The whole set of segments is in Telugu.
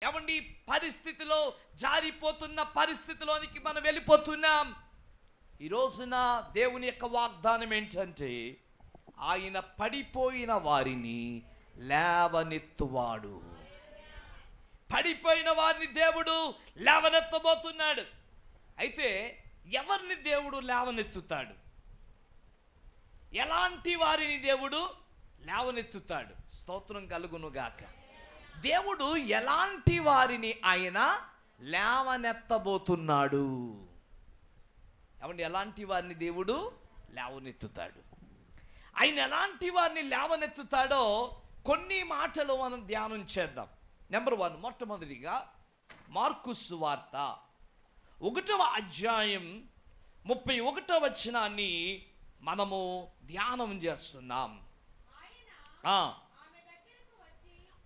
ఏమండి పరిస్థితిలో, జారిపోతున్న పరిస్థితిలోనికి మనం వెళ్ళిపోతున్నాం. ఈ రోజున దేవుని యొక్క వాగ్దానం ఏంటంటే, ఆయన పడిపోయిన వారిని లేవనెత్తువాడు. పడిపోయిన వారిని దేవుడు లేవనెత్తబోతున్నాడు. అయితే ఎవరిని దేవుడు లేవనెత్తుతాడు? ఎలాంటి వారిని దేవుడు లేవనెత్తుతాడు? స్తోత్రం కలుగునుగాక. దేవుడు ఎలాంటి వారిని ఆయన లేవనెత్తబోతున్నాడు? ఏమండి, ఎలాంటి వారిని దేవుడు లేవనెత్తుతాడు? ఆయన ఎలాంటి వారిని లేవనెత్తుతాడో కొన్ని మాటలు మనం ధ్యానం చేద్దాం. నెంబర్ 1, మొట్టమొదటిగా మార్కు సువార్త 1వ అధ్యాయం 31వ వచనాన్ని మనము ధ్యానం చేస్తున్నాం.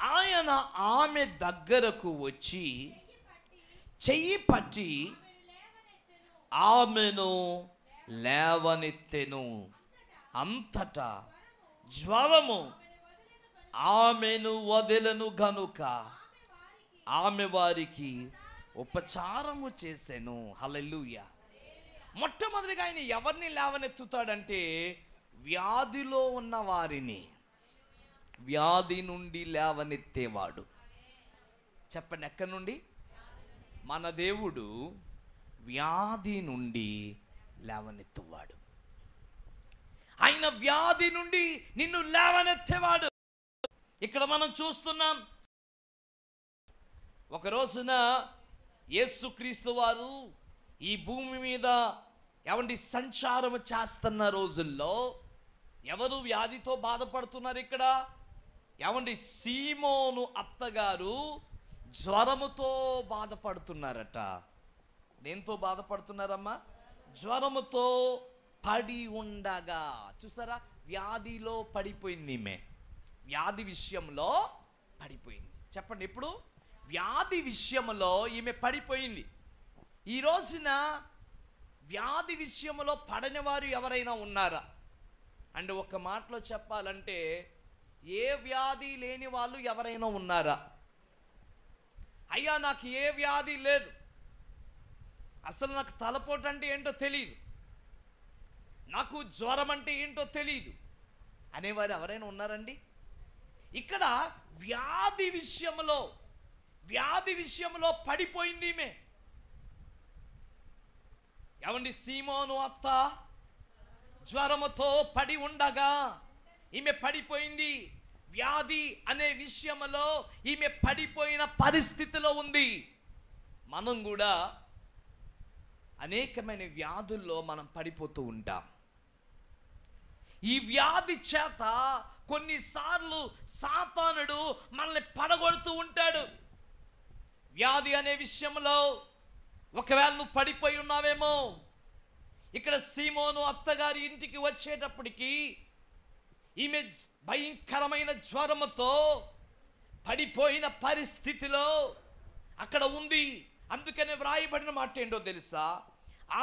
ఆయన ఆమె దగ్గరకు వచ్చి చెయ్యి పట్టి ఆమెను లేవనెత్తెను. అంతటా జ్వరము ఆమెను వదలను గనుక ఆమె వారికి ఉపచారము చేసెను. హల్లెలూయా. మొట్టమొదటిగా ఆయన ఎవరిని లేవనెత్తుతాడంటే, వ్యాధిలో ఉన్న వారిని, వ్యాధి నుండి లేవనెత్తేవాడు. చెప్పండి, ఎక్కడి నుండి? మన దేవుడు వ్యాధి నుండి లేవనెత్తువాడు. ఆయన వ్యాధి నుండి నిన్ను లేవనెత్తేవాడు. ఇక్కడ మనం చూస్తున్నాం, ఒక రోజున యేసుక్రీస్తు వారు ఈ భూమి మీద ఏమండి సంచారం చేస్తున్న రోజుల్లో ఎవరు వ్యాధితో బాధపడుతున్నారు? ఇక్కడ ఏమండి సీమోను అత్తగారు జ్వరముతో బాధపడుతున్నారట. దేంతో బాధపడుతున్నారమ్మా? జ్వరముతో పడి ఉండగా. చూసారా, వ్యాధిలో పడిపోయింది ఈమె. వ్యాధి విషయంలో పడిపోయింది. చెప్పండి, ఇప్పుడు వ్యాధి విషయంలో ఈమె పడిపోయింది. ఈ రోజున వ్యాధి విషయంలో పడని వారు ఎవరైనా ఉన్నారా? అండ్ ఒక మాటలో చెప్పాలంటే, ఏ వ్యాధి లేని వాళ్ళు ఎవరైనా ఉన్నారా? అయ్యా, నాకు ఏ వ్యాధి లేదు, అసలు నాకు తలపోటు అంటే ఏంటో తెలియదు, నాకు జ్వరం అంటే ఏంటో తెలియదు అనేవారు ఎవరైనా ఉన్నారండి? ఇక్కడ వ్యాధి విషయంలో పడిపోయింది ఈమె. ఏమండి, సీమోను అత్త జ్వరముతో పడి ఉండగా ఈమె పడిపోయింది. వ్యాధి అనే విషయంలో ఈమె పడిపోయిన పరిస్థితిలో ఉంది. మనం కూడా అనేకమైన వ్యాధుల్లో మనం పడిపోతూ ఉంటాం. ఈ వ్యాధి చేత కొన్నిసార్లు సాతానుడు మనల్ని పడగొడుతూ ఉంటాడు. వ్యాధి అనే విషయంలో ఒకవేళ నువ్వు పడిపోయి ఉన్నావేమో. ఇక్కడ సీమోను అత్తగారి ఇంటికి వచ్చేటప్పటికి ఈమె భయంకరమైన జ్వరముతో పడిపోయిన పరిస్థితిలో అక్కడ ఉంది. అందుకనే వ్రాయబడిన మాట ఏంటో తెలుసా?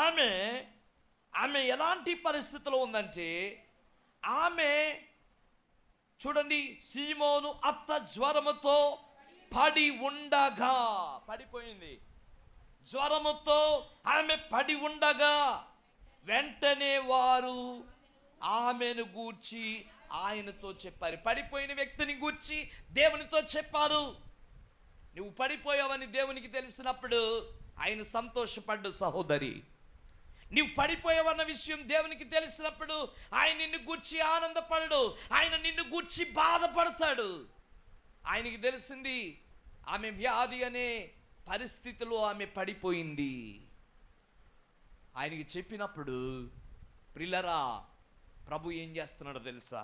ఆమె ఎలాంటి పరిస్థితిలో ఉందంటే, ఆమె చూడండి, సీమోను అత్త జ్వరముతో పడి ఉండగా, పడిపోయింది. జ్వరముతో ఆమె పడి ఉండగా వెంటనే వారు ఆమెను గూర్చి ఆయనతో చెప్పారు. పడిపోయిన వ్యక్తిని గూర్చి దేవునితో చెప్పారు. నువ్వు పడిపోయావని దేవునికి తెలిసినప్పుడు ఆయన సంతోషపడ్డు. సహోదరి, నువ్వు పడిపోయావన్న విషయం దేవునికి తెలిసినప్పుడు ఆయన నిన్ను గూర్చి ఆనందపడడు, ఆయన నిన్ను గూర్చి బాధపడతాడు. ఆయనకి తెలిసింది ఆమె వ్యాధి అనే పరిస్థితిలో ఆమె పడిపోయింది. ఆయనకి చెప్పినప్పుడు ప్రియులారా, ప్రభు ఏం చేస్తున్నాడో తెలుసా?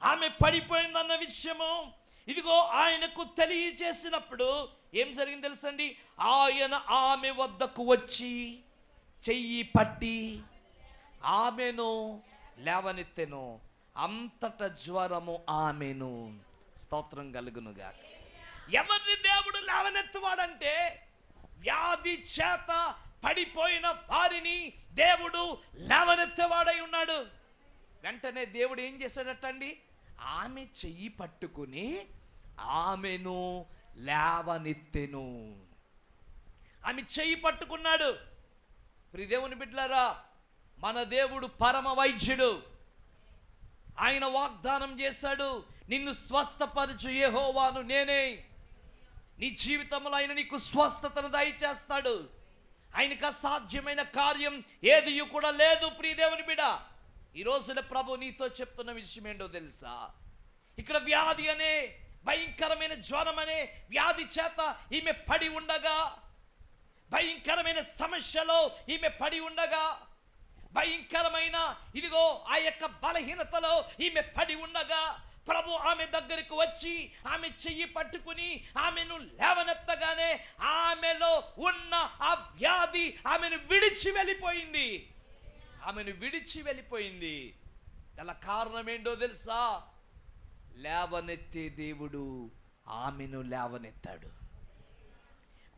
ఆమె పడిపోయిందన్న విషయము ఇదిగో ఆయనకు తెలియజేసినప్పుడు ఏం జరిగింది తెలుసండి? ఆయన ఆమె వద్దకు వచ్చి చెయ్యి పట్టి ఆమెను లేవనెత్తెను. అంతట జ్వరము ఆమెను. స్తోత్రం కలుగునుగాక. ఎవరిని దేవుడు లేవనెత్తువాడంటే, వ్యాధి చేత పడిపోయిన వారిని దేవుడు లేవనెత్తేవాడై ఉన్నాడు. వెంటనే దేవుడు ఏం చేశాడటండి? ఆమె చెయ్యి పట్టుకుని ఆమెను లేవనెత్తెను. ఆమె చెయ్యి పట్టుకున్నాడు. ప్రియ దేవుని బిడ్డలారా, మన దేవుడు పరమ వైద్యుడు. ఆయన వాగ్దానం చేశాడు, నిన్ను స్వస్థపరచు యెహోవాను నేనే. నీ జీవితంలో ఆయన నీకు స్వస్థతను దయచేస్తాడు. ఆయనకు అసాధ్యమైన కార్యం ఏది కూడా లేదు. ప్రియ దేవుని బిడ్డ, ఈ రోజున ప్రభు నీతో చెప్తున్న విషయం ఏంటో తెలుసా? ఇక్కడ వ్యాధి అనే భయంకరమైన జ్వరం అనే వ్యాధి చేత ఈమె పడి ఉండగా, భయంకరమైన సమస్యలో ఈమె పడి ఉండగా, భయంకరమైన ఇదిగో ఆ యొక్క బలహీనతలో ఈమె పడి ఉండగా, ప్రభు ఆమె దగ్గరకు వచ్చి ఆమె చెయ్యి పట్టుకుని ఆమెను లేవనెత్తగానే ఆమెలో ఉన్న ఆ వ్యాధి ఆమెను విడిచి వెళ్ళిపోయింది. ఆమెను విడిచి వెళ్ళిపోయింది. గల కారణం ఏంటో తెలుసా? లేవనెత్తే దేవుడు ఆమెను లేవనెత్తాడు.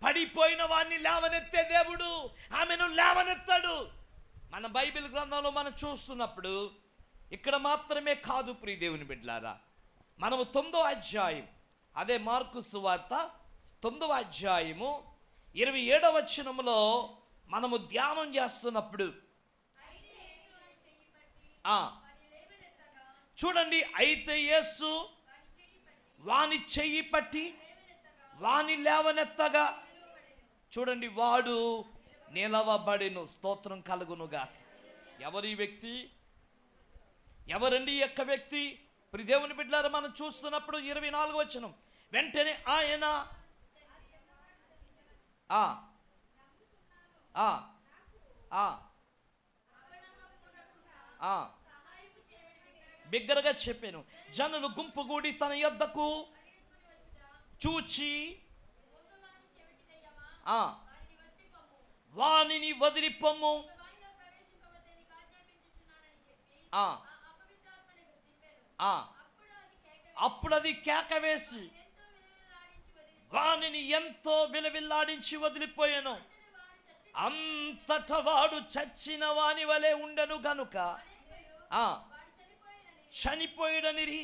పడిపోయిన వాడిని లేవనెత్తే దేవుడు ఆమెను లేవనెత్తాడు. మన బైబిల్ గ్రంథంలో మనం చూస్తున్నప్పుడు ఇక్కడ మాత్రమే కాదు ప్రియ దేవుని బిడ్డలారా, మనము 9వ అధ్యాయం, అదే మార్కు సువార్త 9వ అధ్యాయము 27వ వచనములో మనము ధ్యానం చేస్తున్నప్పుడు చూడండి, అయితే యేసు వాని చెయ్యి పట్టి వాని లేవనెత్తగా, చూడండి, వాడు నిలవబడెను. స్తోత్రం కలుగునుగా. ఎవరి వ్యక్తి? ఎవరండి ఈ యొక్క వ్యక్తి? ప్రియ దేవుని బిడ్డలారా, మనం చూస్తున్నప్పుడు 24వ వచనం, వెంటనే ఆయన బిగ్గరగా చెప్పాను, జనులు గుంపుగూడి తన యొద్దకు చూచి వానిని వదిలిపొమ్ము. అప్పుడు అది కేక వేసి వానిని ఎంతో విలవిల్లాడించి వదిలిపోయాను. అంతట వాడు చచ్చిన వాని వలె ఉండను గనుక చనిపోయాడనిరి.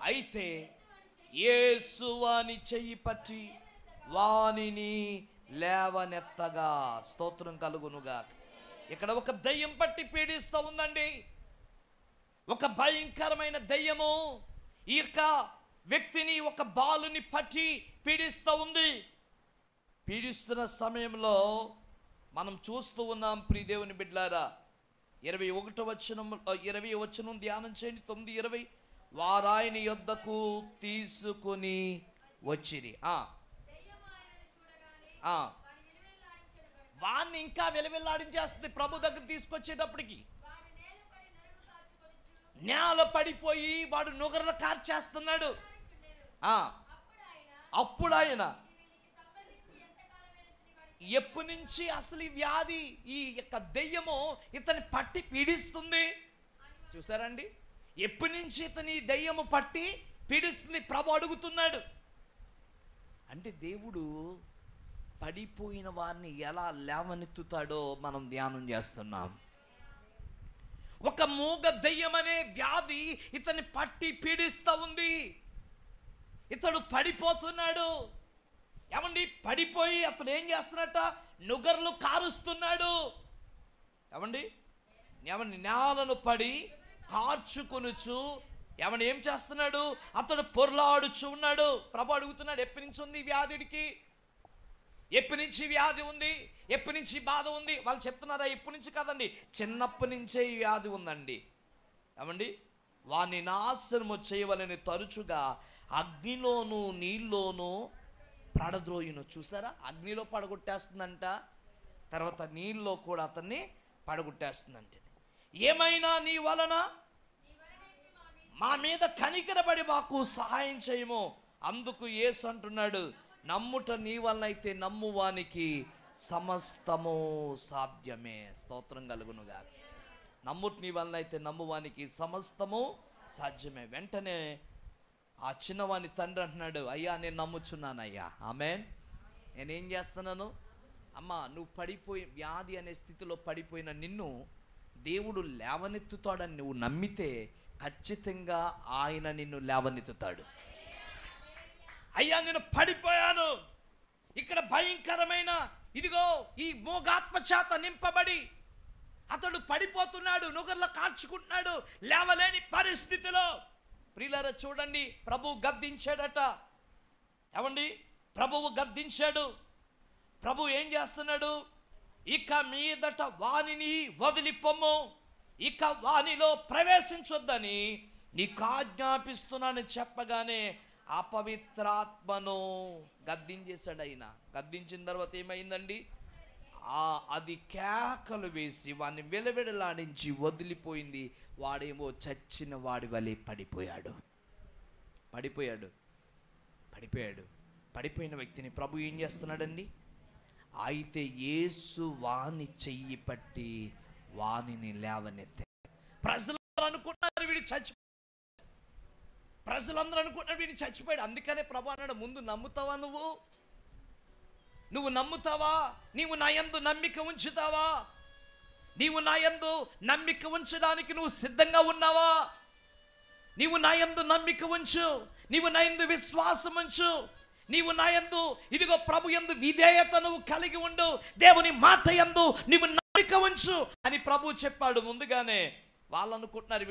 అయితే యేసు వాని చెయ్యి పట్టి వానిని లేవనెత్తగా. స్తోత్రం కలుగునుగా. ఇక్కడ ఒక దయ్యం పట్టి పీడిస్తూ ఉందండి. ఒక భయంకరమైన దయ్యము ఈ యొక్క వ్యక్తిని, ఒక బాలుని పట్టి పీడిస్తూ ఉంది. పీడిస్తున్న సమయంలో మనం చూస్తూ ఉన్నాం ప్రియ దేవుని బిడ్డలారా, 21వ వచనం ధ్యానం చేయండి. 9:20, వారాయన యొద్దకు తీసుకుని వచ్చిరి. వాణ్ణి ఇంకా వెలవెల్లాడించేస్తుంది. ప్రభు దగ్గర తీసుకొచ్చేటప్పటికి నేల పడిపోయి వాడు నుగరలు కార్చేస్తున్నాడు. అప్పుడు ఆయన ఎప్పటి నుంచి అసలు ఈ వ్యాధి, ఈ యొక్క దెయ్యము ఇతని పట్టి పీడిస్తుంది? చూసారండి, ఎప్పటి నుంచి ఇతని దెయ్యము పట్టి పీడిస్తుంది? ప్రభు అడుగుతున్నాడు. అంటే దేవుడు పడిపోయిన వారిని ఎలా లేవనెత్తుతాడో మనం ధ్యానం చేస్తున్నాం. ఒక మూగ దెయ్యం అనే వ్యాధి ఇతన్ని పట్టి పీడిస్తూ ఉంది. ఇతడు పడిపోతున్నాడు. ఏమండి, పడిపోయి అతను ఏం చేస్తున్నట్ట? నుగర్లు కారుస్తున్నాడు. ఏమండి నేలను పడి కార్చుకొనుచు ఏమండి ఏం చేస్తున్నాడు? అతడు పొర్లాడుచు ఉన్నాడు. ప్రభు అడుగుతున్నాడు, ఎప్పటి నుంచి ఉంది వ్యాధికి? ఎప్పటి నుంచి వ్యాధి ఉంది? ఎప్పటి నుంచి బాధ ఉంది? వాళ్ళు చెప్తున్నారా? ఎప్పటి నుంచి కాదండి, చిన్నప్పటి నుంచే ఈ వ్యాధి ఉందండి. ఏమండి, వాని నాశనము చేయవలని తరచుగా అగ్నిలోను నీళ్ళలోను పడద్రోయును. చూసారా, అగ్నిలో పడగొట్టేస్తుందంట, తర్వాత నీళ్ళలో కూడా అతన్ని పడగొట్టేస్తుందంట. ఏమైనా నీ వలన మా మీద కనికరబడి మాకు సహాయం చేయము. అందుకు యేసు అంటున్నాడు, నమ్ముట నీ వలన అయితే నమ్మువానికి సమస్తము సాధ్యమే. స్తోత్రం కలుగునుగా. నమ్ముట నీ వలన అయితే నమ్మువానికి సమస్తము సాధ్యమే. వెంటనే ఆ చిన్నవాని తండ్రి అంటున్నాడు, అయ్యా నేను నమ్ముచున్నానయ్యా. ఆమేన్. నేనేం చేస్తున్నాను? అమ్మా, నువ్వు పడిపోయి వ్యాధి అనే స్థితిలో పడిపోయిన నిన్ను దేవుడు లేవనెత్తుతాడని నువ్వు నమ్మితే ఖచ్చితంగా ఆయన నిన్ను లేవనెత్తుతాడు. అయ్యా నేను పడిపోయాను, ఇక్కడ భయంకరమైన ఇదిగో ఈ మోగాత్మ చేత నింపబడి అతడు పడిపోతున్నాడు, నుగర్లో కాల్చుకుంటున్నాడు, లేవలేని పరిస్థితిలో. ప్రియులారా చూడండి, ప్రభువు గద్దించాడట. ఏమండి, ప్రభువు గద్దించాడు. ప్రభు ఏం చేస్తున్నాడు? ఇక మీదట వానిని వదిలిపోము, ఇక వానిలో ప్రవేశించొద్దని నీకు ఆజ్ఞాపిస్తున్నానని చెప్పగానే అపవిత్రాత్మను గద్దించేశాడు. ఆయన గద్దించిన తర్వాత ఏమైందండి? అది కేకలు వేసి వాడిని వెలవెడలాడించి వదిలిపోయింది. వాడేమో చచ్చిన వాడి వలె పడిపోయాడు. పడిపోయిన వ్యక్తిని ప్రభు ఏం చేస్తున్నాడండి? అయితే యేసు వాని చెయ్యి పట్టి వానిని లేవనెత్తాడు. ప్రజలందరూ అనుకుంటున్నారు వీడిని చచ్చిపోయాడు. అందుకనే ప్రభు అన్నాడు, ముందు నమ్ముతావా? నువ్వు నమ్ముతావా? నీవు నా యందు నమ్మిక ఉంచుతావా? నీవు నా యందు నమ్మిక ఉంచడానికి నువ్వు సిద్ధంగా ఉన్నావా? నీవు నా యందు నమ్మిక ఉంచు, నీవు నా యందు విశ్వాసం ఉంచు, నీవు నా యందు ఇదిగో ప్రభు యందు విధేయత నువ్వు కలిగి ఉండు, దేవుని మాట యందు నీవు నమ్మిక ఉంచు అని ప్రభు చెప్పాడు. ముందుగానే వాళ్ళు అనుకుంటున్నారు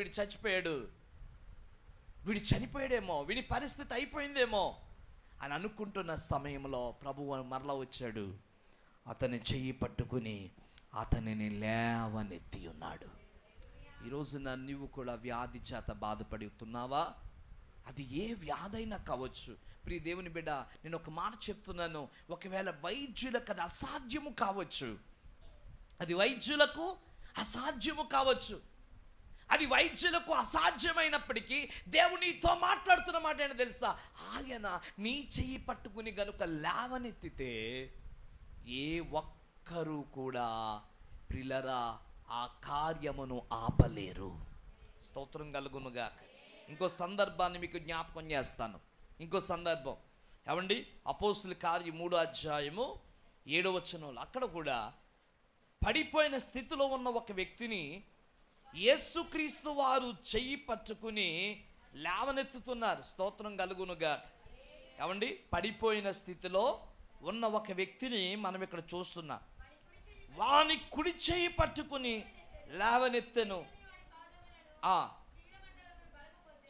వీడు చనిపోయాడేమో, వీడి పరిస్థితి అయిపోయిందేమో అని అనుకుంటున్న సమయంలో ప్రభువు మరలా వచ్చాడు. అతని చెయ్యి పట్టుకుని అతనిని లేవనెత్తి ఉన్నాడు. ఈరోజున నీవు కూడా వ్యాధి చేత బాధపడుతున్నావా? అది ఏ వ్యాధైనా కావచ్చు. ప్రియ దేవుని బిడ్డ, నేను ఒక మాట చెప్తున్నాను, ఒకవేళ వైద్యులకు అది అసాధ్యము కావచ్చు, అది వైద్యులకు అసాధ్యము కావచ్చు. అది వైద్యులకు అసాధ్యమైనప్పటికీ దేవునితో మాట్లాడుతున్న మాట ఏంటో తెలుసా? ఆయన నీ చెయ్యి పట్టుకుని గనుక లేవనెత్తితే ఏ ఒక్కరూ కూడా ప్రిలరా ఆ కార్యమును ఆపలేరు. స్తోత్రం కలుగునుగా. ఇంకో సందర్భాన్ని మీకు జ్ఞాపకం చేస్తాను. ఇంకో సందర్భం ఏమండి, అపోస్తుల కార్యం 3వ అధ్యాయము 7వ వచనంలో అక్కడ కూడా పడిపోయిన స్థితిలో ఉన్న ఒక వ్యక్తిని యేసుక్రీస్తు వారు చెయ్యి పట్టుకుని లేవనెత్తుతున్నారు. స్తోత్రం కలుగునుగా. ఏమండి, పడిపోయిన స్థితిలో ఉన్న ఒక వ్యక్తిని మనం ఇక్కడ చూస్తున్నాం. వాని కుడి చెయ్యి పట్టుకుని లేవనెత్తెను.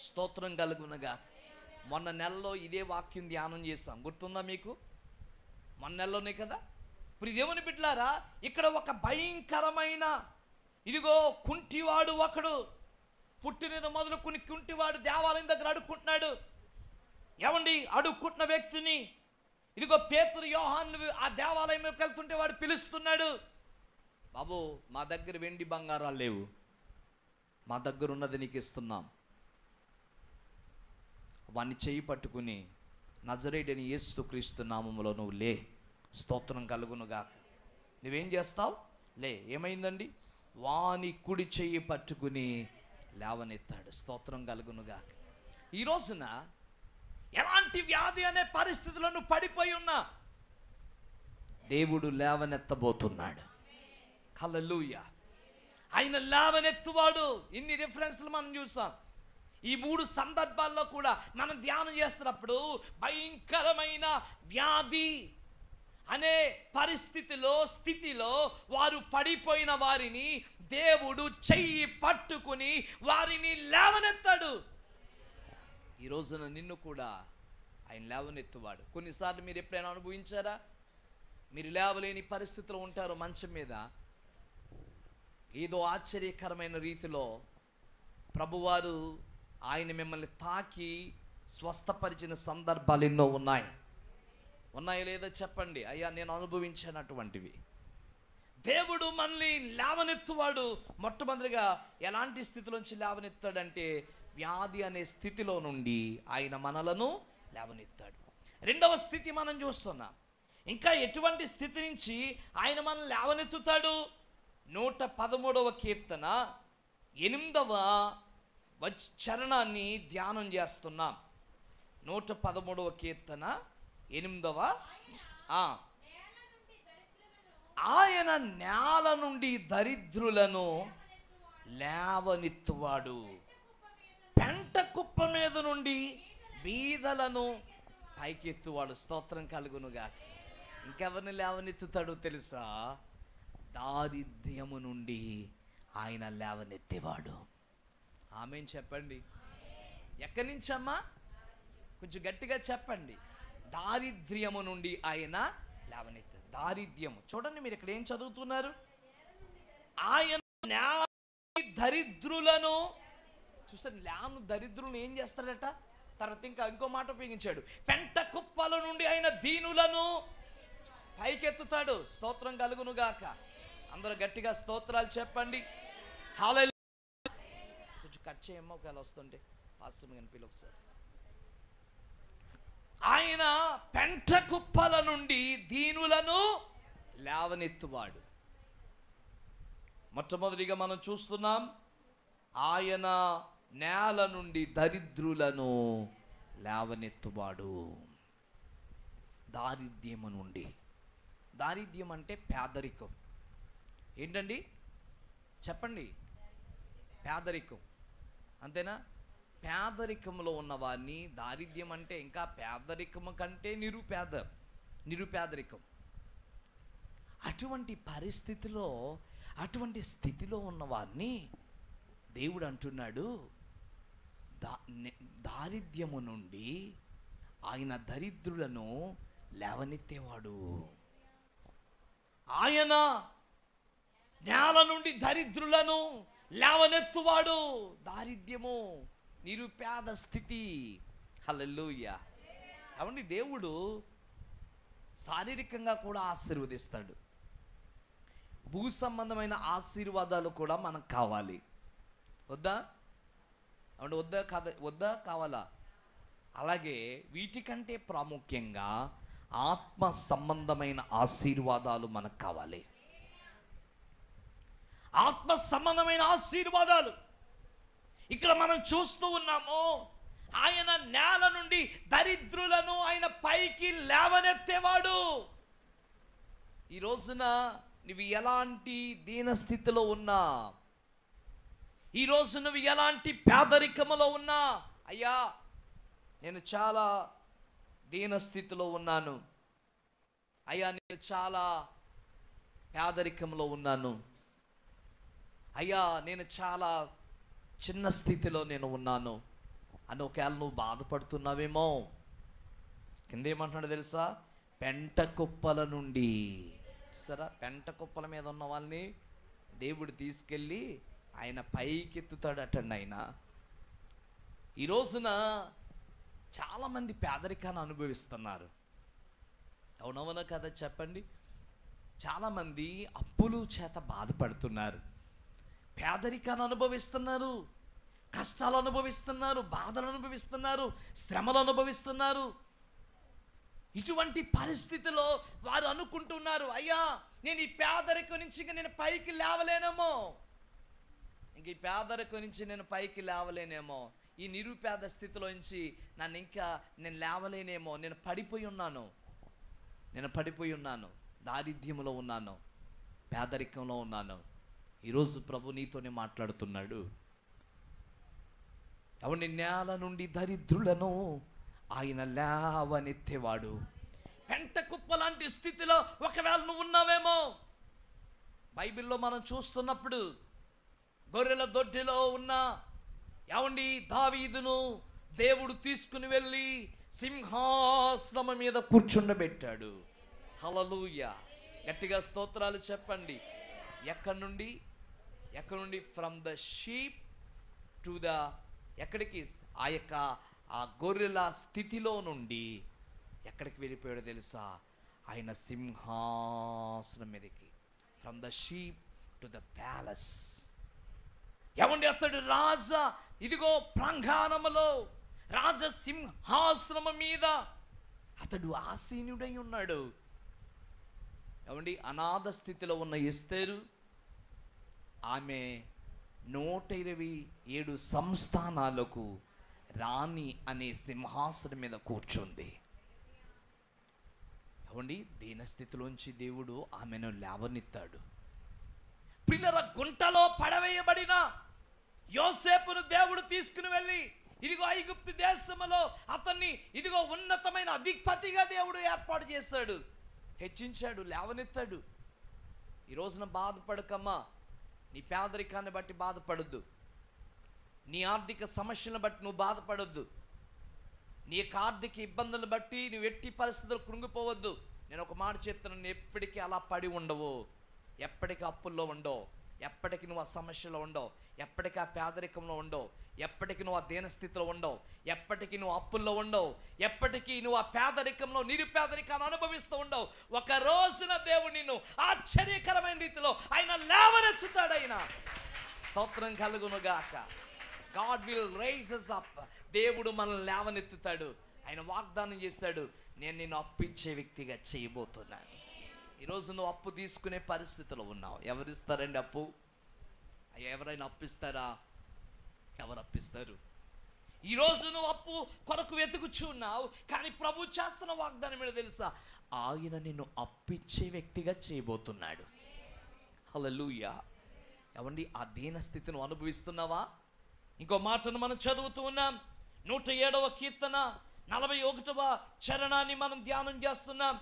స్తోత్రం కలుగునుగా. మొన్న నెలలో ఇదే వాక్యం ధ్యానం చేస్తాం, గుర్తుందా మీకు? మొన్న నెలలోనే కదా. ఇప్పుడు దేవుని బిడ్డలారా, ఇక్కడ ఒక భయంకరమైన ఇదిగో కుంటివాడు ఒకడు, పుట్టినది మొదలుకొని కుంటివాడు దేవాలయం దగ్గర అడుక్కుంటున్నాడు. ఏమండి, అడుక్కుంటున్న వ్యక్తిని ఇదిగో పేతురు యోహాను ఆ దేవాలయంలోకి వెళ్తుంటే వాడు పిలుస్తున్నాడు. బాబు, మా దగ్గర వెండి బంగారాలు లేవు, మా దగ్గర ఉన్నది నీకు ఇస్తున్నాం. వాడిని చేయి పట్టుకుని నజరేయుడైన యేసుక్రీస్తు నామములో నువ్వు లే, స్తోత్రం కలుగునుగాక. నువ్వేం చేస్తావు? లే. ఏమైందండి? వాని కుడి చెయ్యి పట్టుకుని లేవనెత్తాడు. స్తోత్రం కలుగునుగాక. ఈ రోజున ఎలాంటి వ్యాధి అనే పరిస్థితుల్లో నువ్వు పడిపోయి ఉన్నా దేవుడు లేవనెత్తబోతున్నాడు. హల్లెలూయా. ఆయన లేవనెత్తువాడు. ఇన్ని రిఫరెన్స్లు మనం చూసాం. ఈ 3 సందర్భాల్లో కూడా మనం ధ్యానం చేస్తున్నప్పుడు భయంకరమైన వ్యాధి అనే స్థితిలో వారు పడిపోయిన వారిని దేవుడు చెయ్యి పట్టుకుని వారిని లేవనెత్తాడు. ఈ రోజున నిన్ను కూడా ఆయన లేవనెత్తువాడు. కొన్నిసార్లు మీరు ఎప్పుడైనా అనుభవించారా? మీరు లేవలేని పరిస్థితిలో ఉంటారు, మంచం మీద. ఏదో ఆశ్చర్యకరమైన రీతిలో ప్రభువారు ఆయన మిమ్మల్ని తాకి స్వస్థపరిచిన సందర్భాలు ఎన్నో ఉన్నాయో లేదో చెప్పండి. అయ్యా, నేను అనుభవించినటువంటివి. దేవుడు మనల్ని లేవనెత్తువాడు. మొట్టమొదటిగా ఎలాంటి స్థితిలోంచి లేవనెత్తాడంటే వ్యాధి అనే స్థితిలో నుండి ఆయన మనలను లేవనెత్తాడు. రెండవ స్థితి మనం చూస్తున్నాం. ఇంకా ఎటువంటి స్థితి నుంచి ఆయన మనల్ని లేవనెత్తుతాడు? 113వ కీర్తన 8వ చరణాన్ని ధ్యానం చేస్తున్నాం. 113వ కీర్తన 8వ. ఆయన నేల నుండి దరిద్రులను లేవనెత్తువాడు, పెంట కుప్ప మీద నుండి బీదలను పైకెత్తువాడు. స్తోత్రం కలుగునుగా. ఇంకెవరిని లేవనెత్తుతాడో తెలుసా? దారిద్ర్యము నుండి ఆయన లేవనెత్తేవాడు. ఆమేన్ చెప్పండి. ఎక్కడి నుంచమ్మా? కొంచెం గట్టిగా చెప్పండి. దారిద్ర్యము నుండి ఆయన లేవనెత్తాడు. దారిద్ర్యము చూడండి, మీరు ఇక్కడ ఏం చదువుతున్నారు? ఆయన దరిద్రులను చూసారు. లేను దరిద్రులను ఏం చేస్తాడట? తర్వాత ఇంకో మాట ఉపయోగించాడు. పెంట కుప్పల నుండి ఆయన దీనులను పైకెత్తుతాడు. స్తోత్రం కలుగును గాక. అందరూ గట్టిగా స్తోత్రాలు చెప్పండి. హల్లెలూయా. కొంచెం కట్ చేయమ్మా, ఒకవేళ వస్తుంటే పాస్టర్ గారిని పిలు ఒకసారి. ఆయన పెంట కుప్పల నుండి దీనులను లేవనెత్తువాడు. మొట్టమొదటిగా మనం చూస్తున్నాం, ఆయన నేల నుండి దరిద్రులను లేవనెత్తువాడు. దారిద్ర్యము నుండి. దారిద్ర్యం అంటే పేదరికం. ఏంటండి చెప్పండి? పేదరికం, అంతేనా? పేదరికంలో ఉన్నవాడిని దారిద్ర్యం అంటే, ఇంకా పేదరికము కంటే నిరుపేదరికం. అటువంటి పరిస్థితిలో, అటువంటి స్థితిలో ఉన్నవాడిని దేవుడు అంటున్నాడు, దారిద్ర్యము నుండి ఆయన దరిద్రులను లేవనెత్తేవాడు. ఆయన నేల నుండి దరిద్రులను లేవనెత్తువాడు. దారిద్ర్యము, నిరుపేద స్థితి. హల్లెలూయా. ఏమండి, దేవుడు శారీరకంగా కూడా ఆశీర్వదిస్తాడు. భూ సంబంధమైన ఆశీర్వాదాలు కూడా మనకు కావాలి. వద్దా? అవును, వద్దా కావాలా? అలాగే వీటికంటే ప్రాముఖ్యంగా ఆత్మ సంబంధమైన ఆశీర్వాదాలు మనకు కావాలి. ఆత్మ సంబంధమైన ఆశీర్వాదాలు ఇక్కడ మనం చూస్తూ ఉన్నాము. ఆయన నేల నుండి దరిద్రులను ఆయన పైకి లేవనెత్తేవాడు. ఈ రోజున నువ్వు ఎలాంటి దీనస్థితిలో ఉన్నా, ఈరోజు నువ్వు ఎలాంటి పేదరికములో ఉన్నా, అయ్యా నేను చాలా దీనస్థితిలో ఉన్నాను, అయ్యా నేను చాలా పేదరికంలో ఉన్నాను, అయ్యా నేను చాలా చిన్న స్థితిలో నేను ఉన్నాను అని ఒకవేళ నువ్వు బాధపడుతున్నావేమో, కింద ఏమంటున్నాడు తెలుసా? పెంట కుప్పల నుండి. చూసారా, పెంట కుప్పల మీద ఉన్న వాళ్ళని దేవుడు తీసుకెళ్ళి ఆయన పైకెత్తుతాడటండి. ఆయన ఈ రోజున చాలామంది పేదరికాన్ని అనుభవిస్తున్నారు. అవునవునా కదా చెప్పండి? చాలామంది అప్పులు చేత బాధపడుతున్నారు, పేదరికాన్ని అనుభవిస్తున్నారు, కష్టాలు అనుభవిస్తున్నారు, బాధలు అనుభవిస్తున్నారు, శ్రమలు అనుభవిస్తున్నారు. ఇటువంటి పరిస్థితిలో వారు అనుకుంటున్నారు, అయ్యా నేను ఈ పేదరికం నుంచి ఇంక నేను పైకి లేవలేనేమో, ఇంక ఈ పేదరికం నుంచి నేను పైకి లేవలేనేమో, ఈ నిరుపేద స్థితిలో నుంచి నేను లేవలేనేమో, నేను పడిపోయి ఉన్నాను, దారిద్ర్యంలో ఉన్నాను, పేదరికంలో ఉన్నాను. ఈరోజు ప్రభు నీతోనే మాట్లాడుతున్నాడు. అవుని, నేల నుండి దరిద్రులను ఆయన లేవనెత్తేవాడు. పెంట కుప్ప లాంటి స్థితిలో ఒకవేళ నువ్వు ఉన్నావేమో, బైబిల్లో మనం చూస్తున్నప్పుడు గొర్రెల దొడ్డిలో ఉన్న ఏమండి దావీదును దేవుడు తీసుకుని వెళ్ళి సింహాసనం మీద కూర్చుండబెట్టాడు. హల్లెలూయా. గట్టిగా స్తోత్రాలు చెప్పండి. ఎక్కడి నుండి? From the sheep to the, ఎక్కడికి? ఆ గొర్రెల స్థితిలో నుండి ఎక్కడికి వెళ్ళిపోయాడో తెలుసా? ఆయన సింహాసనం మీదకి. From the sheep to the palace. ఏమండి, అతడు రాజా, ఇదిగో ప్రాంగణములో రాజసింహాసనం మీద అతడు ఆసీనుడై ఉన్నాడు. ఏమండి, అనాథ స్థితిలో ఉన్న ఎస్తేరు, ఆమె 127 సంస్థానాలకు రాణి అనే సింహాసనం మీద కూర్చుంది. ఏమండి, దీనస్థితిలోంచి దేవుడు ఆమెను లేవనెత్తాడు. పిల్లల గుంటలో పడవేయబడిన యోసేపును దేవుడు తీసుకుని వెళ్ళి ఇదిగో ఐగుప్తు దేశములో అతన్ని ఇదిగో ఉన్నతమైన అధిపతిగా దేవుడు ఏర్పాటు చేశాడు, హెచ్చించాడు, లేవనెత్తాడు. ఈ రోజున బాధపడకమ్మా. నీ పేదరికాన్ని బట్టి బాధపడొద్దు, నీ ఆర్థిక సమస్యలను బట్టి నువ్వు బాధపడొద్దు, నీ యొక్క ఆర్థిక ఇబ్బందులను బట్టి నువ్వు ఎట్టి పరిస్థితులు కృంగిపోవద్దు. నేను ఒక మాట చెప్తున్నాను, ఎప్పటికీ అలా పడి ఉండవు, ఎప్పటికీ అప్పుల్లో ఉండవు, ఎప్పటికీ నువ్వు ఆ సమస్యలో ఉండవు, ఎప్పటికీ ఆ పేదరికంలో ఉండవు, ఎప్పటికీ నువ్వు ఆ దీనస్థితిలో ఉండవు, ఎప్పటికీ నువ్వు అప్పుల్లో ఉండవు, ఎప్పటికీ నువ్వు ఆ పేదరికంలో నిరుపేదరికాన్ని అనుభవిస్తూ ఉండవు. ఒక రోజున దేవుడు నిన్ను ఆశ్చర్యకరమైన రీతిలో ఆయన లేవనెత్తుతాడు. ఆయన స్తోత్రం కలుగునుగాక. God will rise us up. దేవుడు మనల్ని లేవనెత్తుతాడు. ఆయన వాగ్దానం చేశాడు, నేను నిన్ను అప్పిచ్చే వ్యక్తిగా చేయబోతున్నాను. ఈరోజు నువ్వు అప్పు తీసుకునే పరిస్థితిలో ఉన్నావు. ఎవరిస్తారండి అప్పు? ఎవరైనా అప్పిస్తారా? ఎవరు అప్పిస్తారు? ఈరోజు నువ్వు అప్పు కొరకు వెతుకుచున్నావు, కానీ ప్రభు చేస్తున్న వాగ్దానం ఏంటో తెలుసా? ఆయన నిన్ను అప్పిచ్చే వ్యక్తిగా చేయబోతున్నాడు. హల్లెలూయా. ఏమండి, ఆ దీన స్థితిని అనుభవిస్తున్నావా? ఇంకో మాటను మనం చదువుతూ ఉన్నాం. 107వ కీర్తన 41వ చరణాన్ని మనం ధ్యానం చేస్తున్నాం.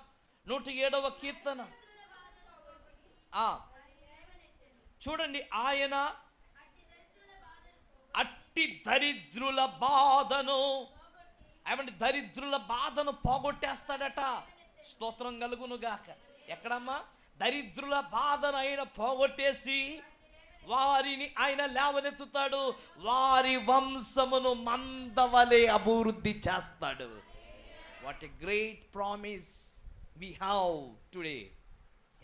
107వ కీర్తన చూడండి. ఆయన అట్టి దరిద్రుల బాధను, ఏమంటే దరిద్రుల బాధను పోగొట్టేస్తాడట. స్తోత్రం కలుగునుగాక. ఎక్కడమ్మా? దరిద్రుల బాధను ఆయన పోగొట్టేసి వారిని ఆయన లేవనెత్తుతాడు, వారి వంశమును మందవలే అభివృద్ధి చేస్తాడు. What a great promise we have today.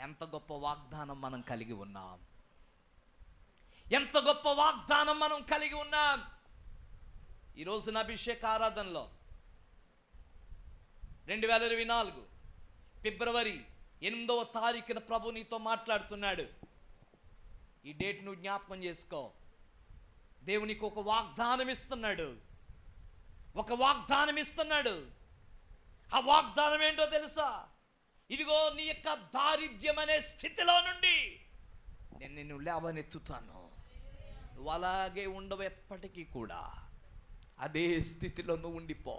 ఎంత గొప్ప వాగ్దానం మనం కలిగి ఉన్నాం, ఎంత గొప్ప వాగ్దానం మనం కలిగి ఉన్నాం. ఈరోజున అభిషేక ఆరాధనలో 2024 ఫిబ్రవరి 8వ తారీఖున ప్రభు నీతో మాట్లాడుతున్నాడు. ఈ డేట్ నువ్వు జ్ఞాపకం చేసుకో. దేవునికి ఒక వాగ్దానం ఇస్తున్నాడు, ఒక వాగ్దానం ఇస్తున్నాడు. ఆ వాగ్దానం ఏంటో తెలుసా? ఇదిగో నీ యొక్క దారిద్ర్యం అనే స్థితిలో నుండి నేను నిన్ను లేవనెత్తుతాను. నువ్వు అలాగే ఉండవు ఎప్పటికీ కూడా, అదే స్థితిలో నువ్వు ఉండిపో.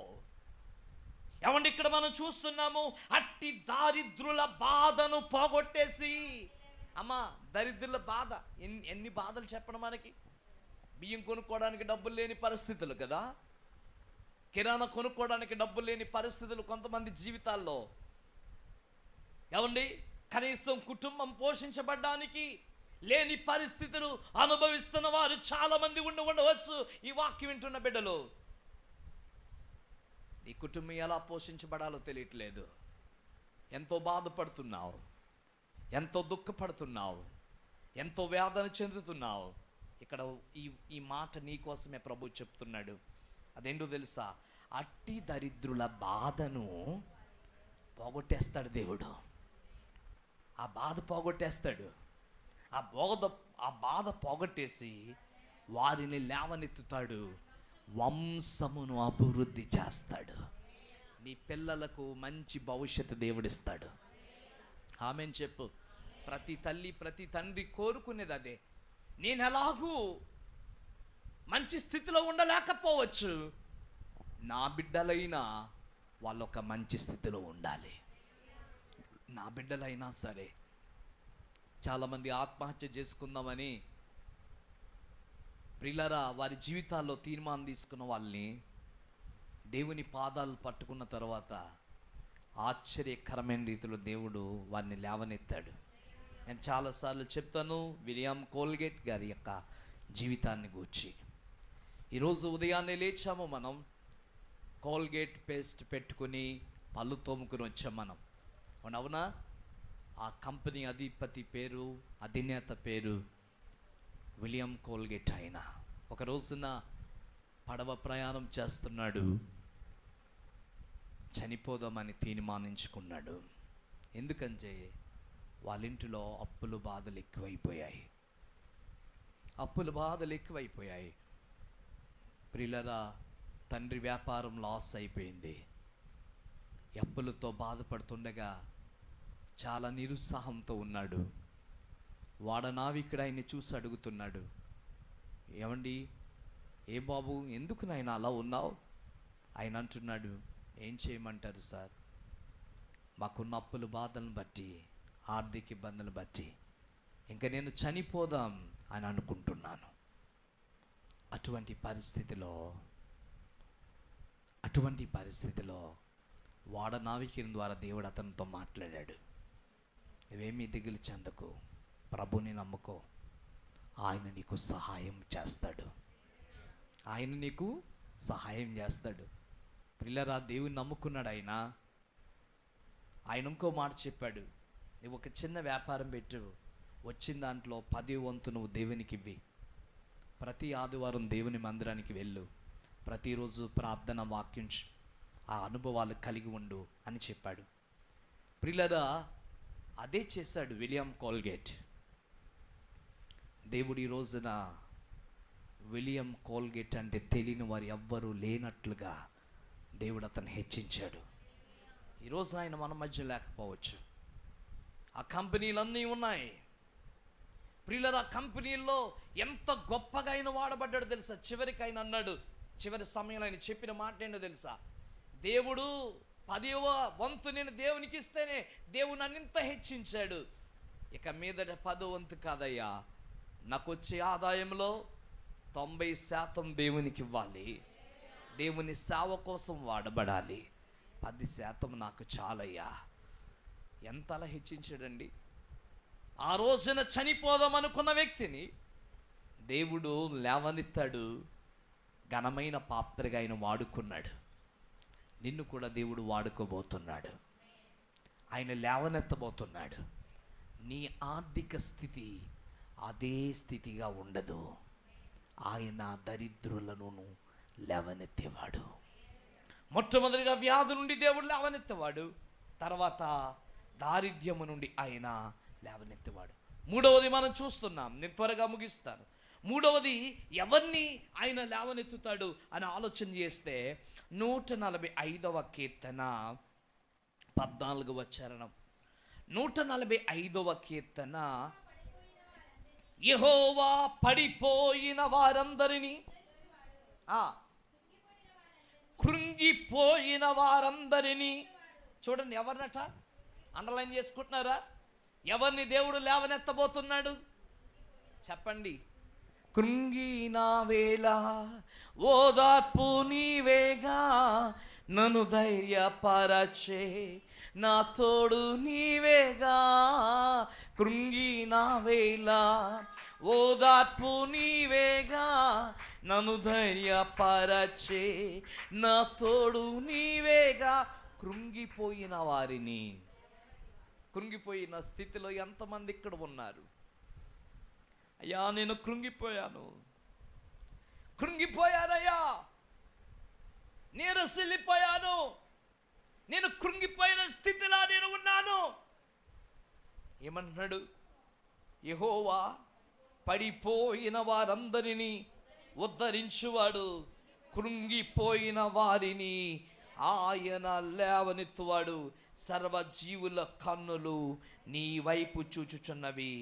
ఏమండి, ఇక్కడ మనం చూస్తున్నాము, అట్టి దారిద్రుల బాధను పోగొట్టేసి. అమ్మా, దరిద్రుల బాధ ఎన్ని బాధలు చెప్పడం మనకి. బియ్యం కొనుక్కోవడానికి డబ్బులు లేని పరిస్థితులు కదా, కిరాణా కొనుక్కోవడానికి డబ్బులు లేని పరిస్థితులు కొంతమంది జీవితాల్లో. ఏమండి, కనీసం కుటుంబం పోషించబడ్డానికి లేని పరిస్థితులు అనుభవిస్తున్న వారు చాలా మంది ఉండవచ్చు. ఈ వాక్యం వింటున్న బిడ్డలు, నీ కుటుంబం ఎలా పోషించబడాలో తెలియట్లేదు, ఎంతో బాధపడుతున్నావు, ఎంతో దుఃఖపడుతున్నావు, ఎంతో వేదన చెందుతున్నావు. ఇక్కడ ఈ మాట నీ కోసమే ప్రభు చెప్తున్నాడు. అదేంటో తెలుసా? అట్టి దరిద్రుల బాధను పోగొట్టేస్తాడు దేవుడు. ఆ బాధ పోగొట్టేస్తాడు. ఆ బాధ పోగొట్టేసి వారిని లేవనెత్తుతాడు, వంశమును అభివృద్ధి చేస్తాడు. నీ పిల్లలకు మంచి భవిష్యత్తు దేవుడిస్తాడు. ఆమెన్ చెప్పు. ప్రతి తల్లి ప్రతి తండ్రి కోరుకునేది అదే. నేను ఎలాగూ మంచి స్థితిలో ఉండలేకపోవచ్చు, నా బిడ్డలైనా వాళ్ళొక మంచి స్థితిలో ఉండాలి. నా బిడ్డలైనా సరే. చాలామంది ఆత్మహత్య చేసుకుందామని ప్రియులారా వారి జీవితాల్లో తీర్మానం తీసుకున్న వాళ్ళని దేవుని పాదాలు పట్టుకున్న తర్వాత ఆశ్చర్యకరమైన రీతిలో దేవుడు వారిని లేవనెత్తాడు. నేను చాలాసార్లు చెప్తాను విలియం కోల్గేట్ గారి యొక్క జీవితాన్ని గూర్చి. ఈరోజు ఉదయాన్నే లేచాము, మనం కోల్గేట్ పేస్ట్ పెట్టుకుని పళ్ళు తోముకుని వచ్చాం మనం, అవునా? ఆ కంపెనీ అధిపతి పేరు, అధినేత పేరు విలియం కోల్గేట్. ఆయన ఒక రోజున పడవ ప్రయాణం చేస్తున్నాడు, చనిపోదామని తీర్మానించుకున్నాడు. ఎందుకంటే వాళ్ళ ఇంటిలో అప్పుల బాధలు ఎక్కువైపోయాయి. ప్రియులరా, తండ్రి వ్యాపారం లాస్ అయిపోయింది. అప్పులతో బాధపడుతుండగా చాలా నిరుత్సాహంతో ఉన్నాడు. వాడనావికుడు ఆయన్ని చూసి అడుగుతున్నాడు, ఏమండి ఏ బాబు ఎందుకు నాయన అలా ఉన్నావు? ఆయన అంటున్నాడు, ఏం చేయమంటారు సార్, మాకున్న అప్పులు బాధలను బట్టి, ఆర్థిక ఇబ్బందులను బట్టి ఇంకా నేను చనిపోదాం అని అనుకుంటున్నాను. అటువంటి పరిస్థితిలో వాడనావికుని ద్వారా దేవుడు అతనితో మాట్లాడాడు. నువ్వేమీ దిగులు చెందకు, ప్రభుని నమ్ముకో, ఆయన నీకు సహాయం చేస్తాడు. పిల్లరా, దేవుని నమ్ముకున్నాడు ఆయన ఇంకో మాట చెప్పాడు, నువ్వు ఒక చిన్న వ్యాపారం పెట్టు, వచ్చిన దాంట్లో 10వ వంతు నువ్వు దేవునికి ఇవ్వి, ప్రతి ఆదివారం దేవుని మందిరానికి వెళ్ళు, ప్రతిరోజు ప్రార్థన వాక్యం ఆ అనుభవాలు కలిగి ఉండు అని చెప్పాడు. ప్రియులారా, అదే చేశాడు విలియం కోల్గేట్. దేవుడు ఈ రోజున విలియం కోల్గేట్ అంటే తెలియని వారు ఎవ్వరూ లేనట్లుగా దేవుడు అతను హెచ్చించాడు. ఈరోజు ఆయన మన మధ్య లేకపోవచ్చు. ఆ కంపెనీలన్నీ ఉన్నాయి. ప్రియులారా, ఆ కంపెనీల్లో ఎంత గొప్పగా ఆయన వాడబడ్డాడు తెలుసా? చివరికి ఆయన అన్నాడు, చివరి సమయంలో ఆయన చెప్పిన మాట ఏంటో తెలుసా? దేవుడు 10వ వంతు నేను దేవునికి ఇస్తేనే దేవుడు నన్ను ఇంత హెచ్చించాడు, ఇక మీదట 10వ వంతు కాదయ్యా, నాకు వచ్చే ఆదాయంలో 90% దేవునికి ఇవ్వాలి, దేవుని సేవ కోసం వాడబడాలి, 10% నాకు చాలయ్యా. ఎంతలా హెచ్చించాడండి! ఆ రోజున చనిపోదాం అనుకున్న వ్యక్తిని దేవుడు లేవనెత్తాడు, ఘనమైన పాత్రగా ఆయన వాడుకున్నాడు. నిన్ను కూడా దేవుడు వాడుకోబోతున్నాడు, ఆయన లేవనెత్తబోతున్నాడు. నీ ఆర్థిక స్థితి అదే స్థితిగా ఉండదు, ఆయన దరిద్రులను లేవనెత్తేవాడు. మొట్టమొదటిగా వ్యాధి నుండి దేవుడు లేవనెత్తేవాడు, తర్వాత దారిద్ర్యము నుండి ఆయన లేవనెత్తేవాడు. మూడవది మనం చూస్తున్నాం, నేను త్వరగా ముగిస్తాను. మూడవది ఎవరిని ఆయన లేవనెత్తుతాడు అని ఆలోచన చేస్తే 145వ కీర్తన 14వ చరణం. 145వ కీర్తన, యెహోవా పడిపోయిన వారందరినీ, కృంగిపోయిన వారందరినీ, చూడండి ఎవరినట అండర్లైన్ చేసుకుంటున్నారా? ఎవరిని దేవుడు లేవనెత్తబోతున్నాడు చెప్పండి? కృంగిన వేళ ఓదార్పు నీవేగా, నన్ను ధైర్యపరచే నా తోడు నీవేగా. కృంగిన వేళ ఓదార్పు నీవేగా, నన్ను ధైర్యపరచే నా తోడు నీవేగా. కృంగిపోయిన వారిని, కృంగిపోయిన స్థితిలో ఎంతమంది ఇక్కడ ఉన్నారు? అయ్యా నేను కృంగిపోయానయ్యా, నీరసిల్లిపోయాను, నేను కృంగిపోయిన స్థితిలో నేను ఉన్నాను. ఏమంటున్నాడు? యెహోవా పడిపోయిన వారందరినీ ఉద్ధరించువాడు, కృంగిపోయిన వారిని ఆయన లేవనెత్తువాడు. సర్వజీవుల కన్నులు నీ వైపు చూచుచున్నవి,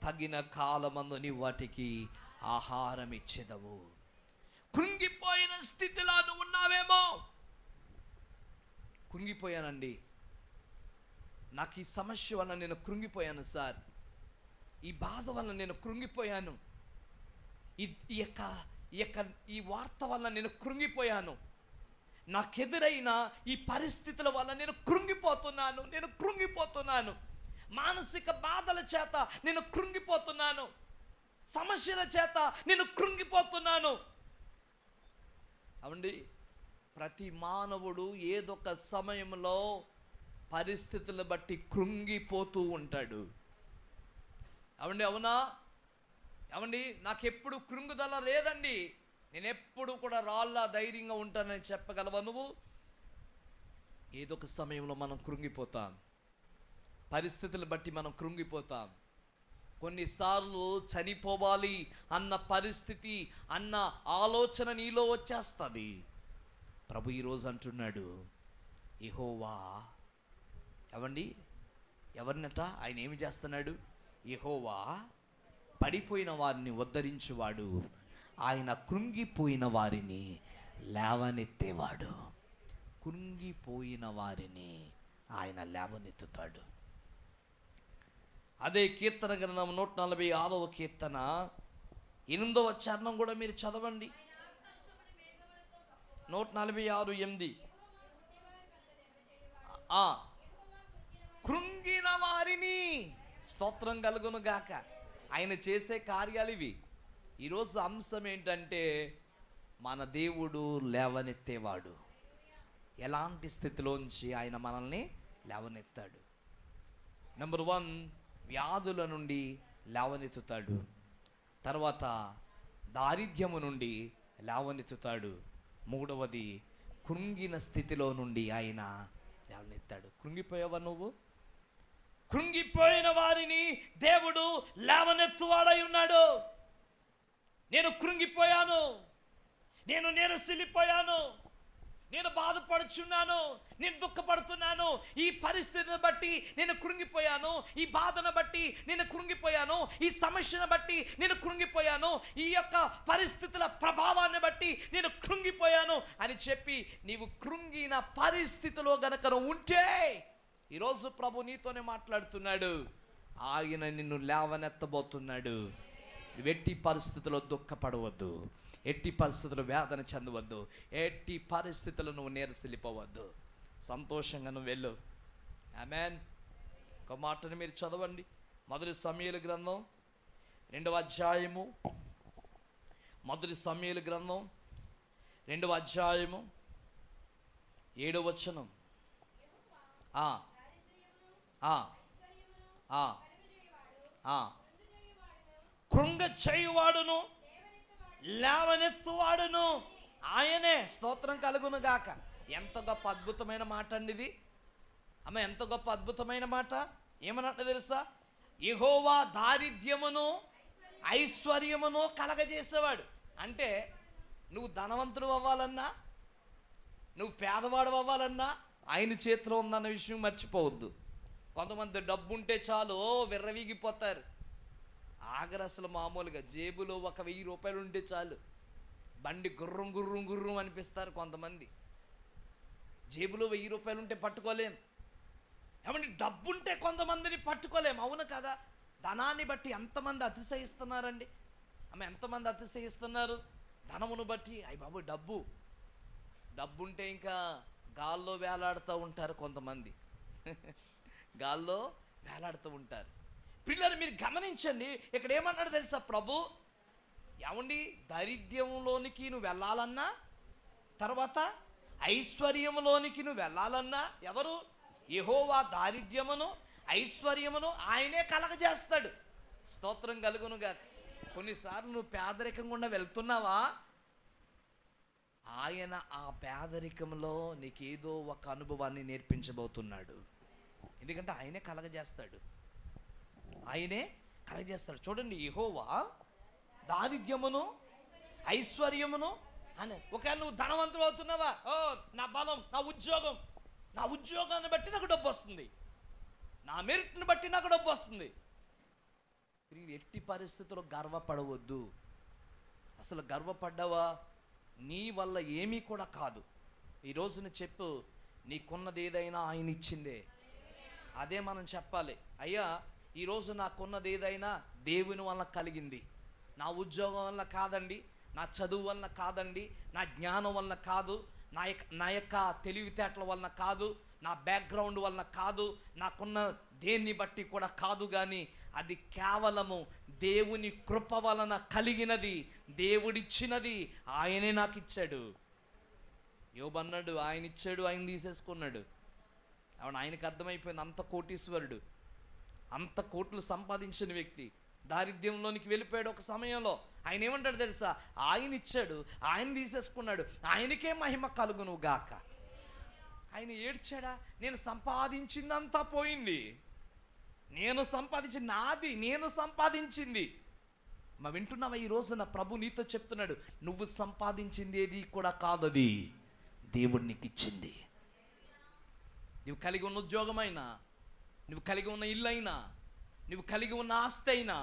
తగిన కాలమందు నీ వాటికి ఆహారం ఇచ్చేదవు. కృంగిపోయిన స్థితిలో నువ్వు ఉన్నావేమో. కృంగిపోయానండి, నాకు ఈ సమస్య వల్ల నేను కృంగిపోయాను సార్, ఈ బాధ వల్ల నేను కృంగిపోయాను, ఈ వార్త వల్ల నేను కృంగిపోయాను, నాకెదురైన ఈ పరిస్థితుల వల్ల నేను కృంగిపోతున్నాను, మానసిక బాధల చేత నేను కృంగిపోతున్నాను, సమస్యల చేత నేను కృంగిపోతున్నాను. అవండి, ప్రతి మానవుడు ఏదొక సమయంలో పరిస్థితులను బట్టి కృంగిపోతూ ఉంటాడు. అవండి, అవునా? అవండి, నాకెప్పుడు కృంగుదల లేదండి, నేను ఎప్పుడు కూడా రాళ్ళ ధైర్యంగా ఉంటానని చెప్పగలవా నువ్వు? ఏదో ఒక సమయంలో మనం కృంగిపోతాం, పరిస్థితులను బట్టి మనం కృంగిపోతాం. కొన్నిసార్లు చనిపోవాలి అన్న పరిస్థితి, అన్న ఆలోచన నీలో వచ్చేస్తుంది. ప్రభు ఈరోజు అంటున్నాడు, యెహోవా ఎవరినట ఆయన ఏమి చేస్తున్నాడు? యెహోవా పడిపోయిన వారిని ఉద్ధరించువాడు, ఆయన కృంగిపోయిన వారిని లేవనెత్తేవాడు. కృంగిపోయిన వారిని ఆయన లేవనెత్తుతాడు. అదే కీర్తన గ్రంథం 146వ కీర్తన 8వ చరణం కూడా మీరు చదవండి. 146:8. కృంగిన వారిని, స్తోత్రం కలుగును గాక. ఆయన చేసే కార్యాలు ఇవి. ఈరోజు అంశం ఏంటంటే మన దేవుడు లేవనెత్తేవాడు. ఎలాంటి స్థితిలోంచి ఆయన మనల్ని లేవనెత్తాడు? నెంబర్ 1, వ్యాధుల నుండి లేవనెత్తుతాడు. తర్వాత దారిద్ర్యము నుండి లేవనెత్తుతాడు. 3వది, కృంగిన స్థితిలో నుండి ఆయన లేవనెత్తాడు. కృంగిపోయావా నువ్వు? కృంగిపోయిన వారిని దేవుడు లేవనెత్తువాడై ఉన్నాడు. నేను కృంగిపోయాను, నేను నీరసిల్లిపోయాను, నేను బాధపడుచున్నాను, నేను దుఃఖపడుతున్నాను, ఈ పరిస్థితిని బట్టి నేను కృంగిపోయాను, ఈ బాధను బట్టి నేను కృంగిపోయాను, ఈ సమస్యను బట్టి నేను కృంగిపోయాను, ఈ యొక్క పరిస్థితుల ప్రభావాన్ని బట్టి నేను కృంగిపోయాను అని చెప్పి నీవు కృంగిన పరిస్థితిలో గనక ఉంటే ఈరోజు ప్రభు నీతోనే మాట్లాడుతున్నాడు. ఆయన నిన్ను లేవనెత్తబోతున్నాడు. ఎట్టి పరిస్థితుల్లో దుఃఖపడవద్దు, ఎట్టి పరిస్థితుల్లో వేదన చెందవద్దు, ఎట్టి పరిస్థితుల్లో నువ్వు నీరసిల్లిపోవద్దు. సంతోషంగా నువ్వు వెళ్ళు. ఆమేన్. ఒక మాటను మీరు చదవండి. మొదటి సమూయేలు గ్రంథం 2వ అధ్యాయము. మొదటి సమూయేలు గ్రంథం 2వ అధ్యాయము 7వ వచనం. కృంగ చేయువాడును లేవనెత్తువాడును ఆయనే. స్తోత్రం కలుగును గాక. ఎంత గొప్ప అద్భుతమైన మాట అండి ఇది. అమ్మ, ఎంత గొప్ప అద్భుతమైన మాట. ఏమన్నట్టు తెలుసా? యెహోవా దారిద్ర్యమును ఐశ్వర్యమును కలగజేసేవాడు. అంటే నువ్వు ధనవంతుడు అవ్వాలన్నా, నువ్వు పేదవాడు అవ్వాలన్నా ఆయన చేతిలో ఉందన్న విషయం మర్చిపోవద్దు. కొంతమంది డబ్బు ఉంటే చాలు విర్రవీగిపోతారు. ఆగరు అసలు. మామూలుగా జేబులో ఒక 1000 రూపాయలు ఉంటే చాలు బండి గుర్రం గుర్రం గుర్రం అనిపిస్తారు. కొంతమంది జేబులో 1000 రూపాయలు ఉంటే పట్టుకోలేం. ఏమంటే డబ్బు ఉంటే కొంతమందిని పట్టుకోలేం. అవును కదా? ధనాన్ని బట్టి ఎంతమంది అతిశయిస్తున్నారండి. ఆమె ఎంతమంది అతిశయిస్తున్నారు ధనమును బట్టి. అయ్య బాబు, డబ్బు ఉంటే ఇంకా గాల్లో వేలాడుతూ ఉంటారు కొంతమంది. గాల్లో వేలాడుతూ ఉంటారు. పిల్లలు మీరు గమనించండి, ఇక్కడ ఏమన్నాడు తెలుసా ప్రభు? ఏమండి, దరిద్ర్యంలోనికి నువ్వు వెళ్ళాలన్నా, తర్వాత ఐశ్వర్యంలోనికి నువ్వు వెళ్ళాలన్నా ఎవరు? యెహోవా దారిద్ర్యమును ఐశ్వర్యమును ఆయనే కలగజేస్తాడు. స్తోత్రం కలుగునుగా. కొన్నిసార్లు నువ్వు పేదరికం గుండా వెళ్తున్నావా, ఆయన ఆ పేదరికంలో నీకేదో ఒక అనుభవాన్ని నేర్పించబోతున్నాడు. ఎందుకంటే ఆయనే కలగజేస్తాడు, ఆయనే కలగజేస్తాడు. చూడండి, యెహోవా దారిద్ర్యమును ఐశ్వర్యమును అని. ఒకవేళ నువ్వు ధనవంతుడు అవుతున్నావా, నా బలం, నా ఉద్యోగాన్ని బట్టి నాకు డబ్బు వస్తుంది, నా మెరిట్ని బట్టి నాకు డబ్బు వస్తుంది. ఎట్టి పరిస్థితుల్లో గర్వపడవద్దు. అసలు గర్వపడ్డావా నీ వల్ల ఏమీ కూడా కాదు. ఈరోజున చెప్పు, నీకున్నది ఏదైనా ఆయన ఇచ్చిందే. అదే మనం చెప్పాలి. అయ్యా, ఈరోజు నాకున్నది ఏదైనా దేవుని వల్ల కలిగింది. నా ఉద్యోగం వల్ల కాదండి, నా చదువు వల్ల కాదండి, నా జ్ఞానం వల్ల కాదు, నా యొక్క తెలివితేటల వలన కాదు, నా బ్యాక్గ్రౌండ్ వలన కాదు, నాకున్న దేన్ని బట్టి కూడా కాదు. కానీ అది కేవలము దేవుని కృప వలన కలిగినది, దేవుడిచ్చినది. ఆయనే నాకు ఇచ్చాడు. యోబు అన్నాడు, ఆయన ఇచ్చాడు, ఆయన తీసేసుకున్నాడు. అవును, ఆయనకు అర్థమైపోయింది. అంత కోటీశ్వరుడు, అంత కోట్లు సంపాదించిన వ్యక్తి దారిద్ర్యంలోనికి వెళ్ళిపోయాడు ఒక సమయంలో. ఆయన ఏమంటాడు తెలుసా? ఆయన ఇచ్చాడు, ఆయన తీసేసుకున్నాడు, ఆయనకే మహిమ కలుగును గాక. ఆయన ఏడ్చాడా? నేను సంపాదించిందంతా పోయింది, నేను సంపాదించింది. మా వింటున్నావా? ఈ రోజున ప్రభు నీతో చెప్తున్నాడు, నువ్వు సంపాదించింది ఏది కూడా కాదది దేవుడు నీకు ఇచ్చింది. నువ్వు కలిగి ఉన్న ఉద్యోగమైనా, నువ్వు కలిగి ఉన్న ఇల్లు అయినా, నువ్వు కలిగి ఉన్న ఆస్తి అయినా,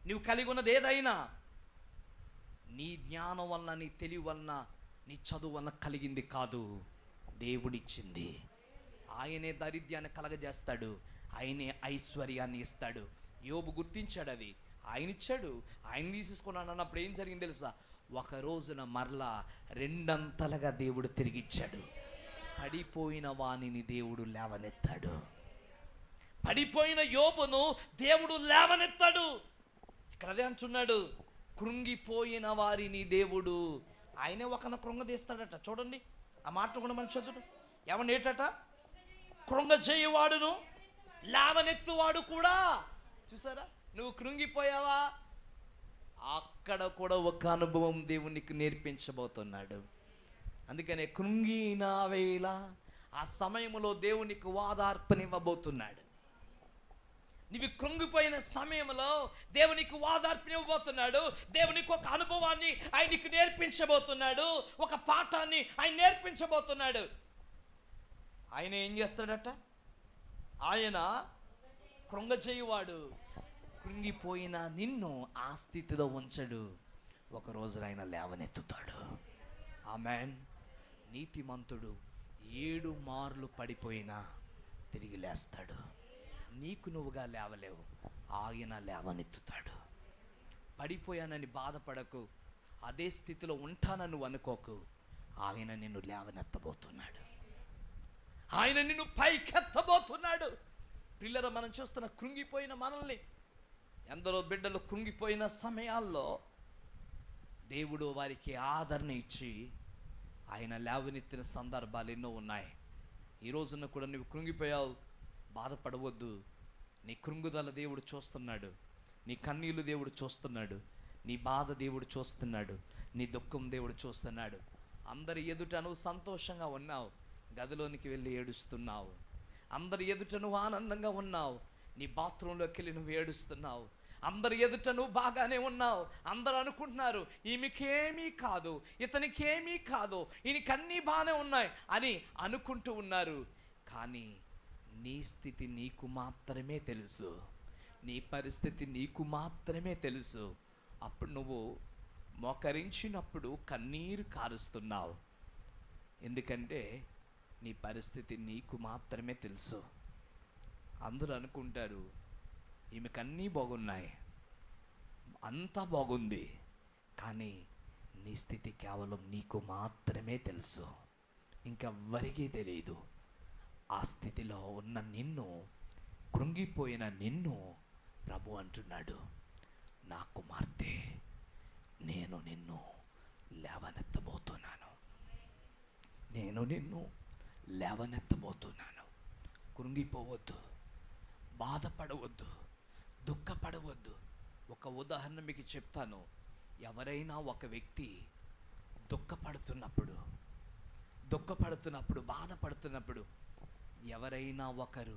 నువ్వు కలిగి ఉన్నది ఏదైనా నీ జ్ఞానం వలన, నీ తెలివి వలన, నీ చదువు వలన కలిగింది కాదు, దేవుడిచ్చింది. ఆయనే దారిద్ర్యాన్ని కలగజేస్తాడు, ఆయనే ఐశ్వర్యాన్ని ఇస్తాడు. యోబు గుర్తించాడు, అది ఆయన ఇచ్చాడు. ఆయన తీసేసుకున్నాను అన్నప్పుడు ఏం జరిగింది తెలుసా? ఒక రోజున మరలా రెండంతలుగా దేవుడు తిరిగిచ్చాడు. పడిపోయిన వానిని దేవుడు లేవనెత్తాడు. పడిపోయిన యోబును దేవుడు లేవనెత్తాడు. ఇక్కడ అదే అంటున్నాడు, కృంగిపోయిన వారిని దేవుడు, ఆయనే ఒకన కృంగదీస్తాడట. చూడండి ఆ మాట కూడా మనం చదువు. ఏమనేటట? కృంగ చేయవాడును లేవనెత్తువాడు కూడా. చూసారా? నువ్వు కృంగిపోయావా? అక్కడ కూడా ఒక అనుభవం దేవునికి నేర్పించబోతున్నాడు. అందుకనే కృంగిన వేళ ఆ సమయంలో దేవునికి ఓదార్పునివ్వబోతున్నాడు. నీవు కృంగిపోయిన సమయంలో దేవునికి ఓదార్పునివ్వబోతున్నాడు. దేవునికి ఒక అనుభవాన్ని ఆయనకి నేర్పించబోతున్నాడు. ఒక పాఠాన్ని ఆయన నేర్పించబోతున్నాడు. ఆయన ఏం చేస్తాడట? ఆయన కృంగచేయువాడు. కృంగిపోయిన నిన్ను ఆ స్థితిలో ఉంచడు, ఒక రోజు ఆయన లేవనెత్తుతాడు. ఆమేన్. నీతిమంతుడు 7 మార్లు పడిపోయినా తిరిగి లేస్తాడు. నీకు నువ్వుగా లేవలేవు, ఆయన లేవనెత్తుతాడు. పడిపోయానని బాధపడకు, అదే స్థితిలో ఉంటానని నువ్వు అనుకోకు. ఆయన నిన్ను లేవనెత్తబోతున్నాడు, ఆయన నిన్ను పైకెత్తబోతున్నాడు. పిల్లలు, మనం చూస్తున్న కృంగిపోయిన మనల్ని, ఎందరో బిడ్డలు కృంగిపోయిన సమయాల్లో దేవుడు వారికి ఆదరణ ఇచ్చి ఆయన లేవనెత్తిన సందర్భాలు ఎన్నో ఉన్నాయి. ఈ రోజున కూడా నువ్వు కృంగిపోయావు, బాధపడవద్దు. నీ కృంగుదల దేవుడు చూస్తున్నాడు, నీ కన్నీళ్లు దేవుడు చూస్తున్నాడు, నీ బాధ దేవుడు చూస్తున్నాడు, నీ దుఃఖం దేవుడు చూస్తున్నాడు. అందరి ఎదుట నువ్వు సంతోషంగా ఉన్నావు, గదిలోనికి వెళ్ళి ఏడుస్తున్నావు. అందరి ఎదుట నువ్వు ఆనందంగా ఉన్నావు, నీ బాత్రూంలోకి వెళ్ళి నువ్వు ఏడుస్తున్నావు. అందరి ఎదుట నువ్వు బాగానే ఉన్నావు. అందరూ అనుకుంటున్నారు ఈమెకేమీ కాదు, ఇతనికేమీ కాదు, ఈయనకన్నీ బాగానే ఉన్నాయి అని అనుకుంటూ ఉన్నారు. కానీ నీ స్థితి నీకు మాత్రమే తెలుసు, నీ పరిస్థితి నీకు మాత్రమే తెలుసు. అప్పుడు నువ్వు మోకరించినప్పుడు కన్నీరు కారుస్తున్నావు, ఎందుకంటే నీ పరిస్థితి నీకు మాత్రమే తెలుసు. అందరూ అనుకుంటారు ఈమెకు అన్నీ బాగున్నాయి, అంతా బాగుంది, కానీ నీ స్థితి కేవలం నీకు మాత్రమే తెలుసు, ఇంకెవ్వరికీ తెలియదు. ఆ స్థితిలో ఉన్న నిన్ను, కృంగిపోయిన నిన్ను ప్రభు అంటున్నాడు, నా కుమార్తె, నేను నిన్ను లేవనెత్తబోతున్నాను, నేను నిన్ను లేవనెత్తబోతున్నాను. కృంగిపోవద్దు, బాధపడవద్దు, దుఃఖపడవద్దు. ఒక ఉదాహరణ మీకు చెప్తాను. ఎవరైనా ఒక వ్యక్తి దుఃఖపడుతున్నప్పుడు, బాధపడుతున్నప్పుడు ఎవరైనా ఒకరు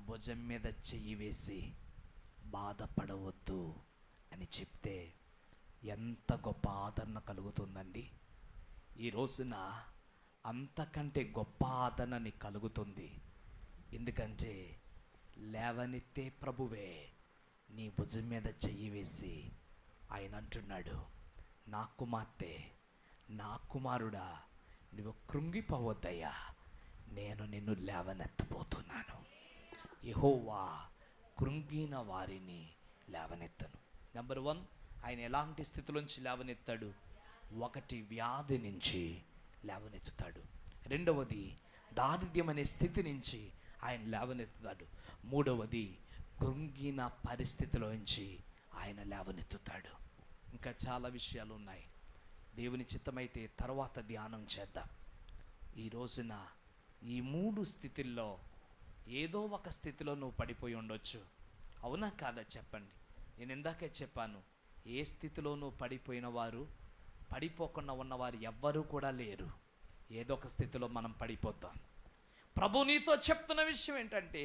భుజం మీద చెయ్యి వేసి బాధపడవద్దు అని చెప్తే ఎంత గొప్ప ఆదరణ కలుగుతుందండి. ఈ రోజున అంతకంటే గొప్ప ఆదరణ నీకు కలుగుతుంది. ఎందుకంటే లేవనెత్తే ప్రభువే నీ భుజం మీద చెయ్యి వేసి ఆయన అంటున్నాడు, నా కుమార్తె, నా కుమారుడా, నువ్వు కృంగిపోవద్దయ్యా, నేను నిన్ను లేవనెత్తబోతున్నాను. యెహోవా కృంగిన వారిని లేవనెత్తను. నెంబర్ 1, ఆయన ఎలాంటి స్థితిలోంచి లేవనెత్తాడు? 1, వ్యాధి నుంచి లేవనెత్తుతాడు. 2వది, దారిద్ర్యం అనే స్థితి నుంచి ఆయన లేవనెత్తుతాడు. 3వది, కృంగిన పరిస్థితిలోంచి ఆయన లేవనెత్తుతాడు. ఇంకా చాలా విషయాలు ఉన్నాయి. దేవుని చిత్తమైతే తర్వాత ధ్యానం చేద్దాం. ఈ రోజున ఈ 3 స్థితిల్లో ఏదో ఒక స్థితిలో నువ్వు పడిపోయి ఉండొచ్చు. అవునా కాదా చెప్పండి? నేను ఇందాకే చెప్పాను, ఏ స్థితిలో నువ్వు పడిపోయిన వారు, పడిపోకుండా ఉన్నవారు ఎవ్వరూ కూడా లేరు. ఏదో ఒక స్థితిలో మనం పడిపోతాం. ప్రభు నీతో చెప్తున్న విషయం ఏంటంటే,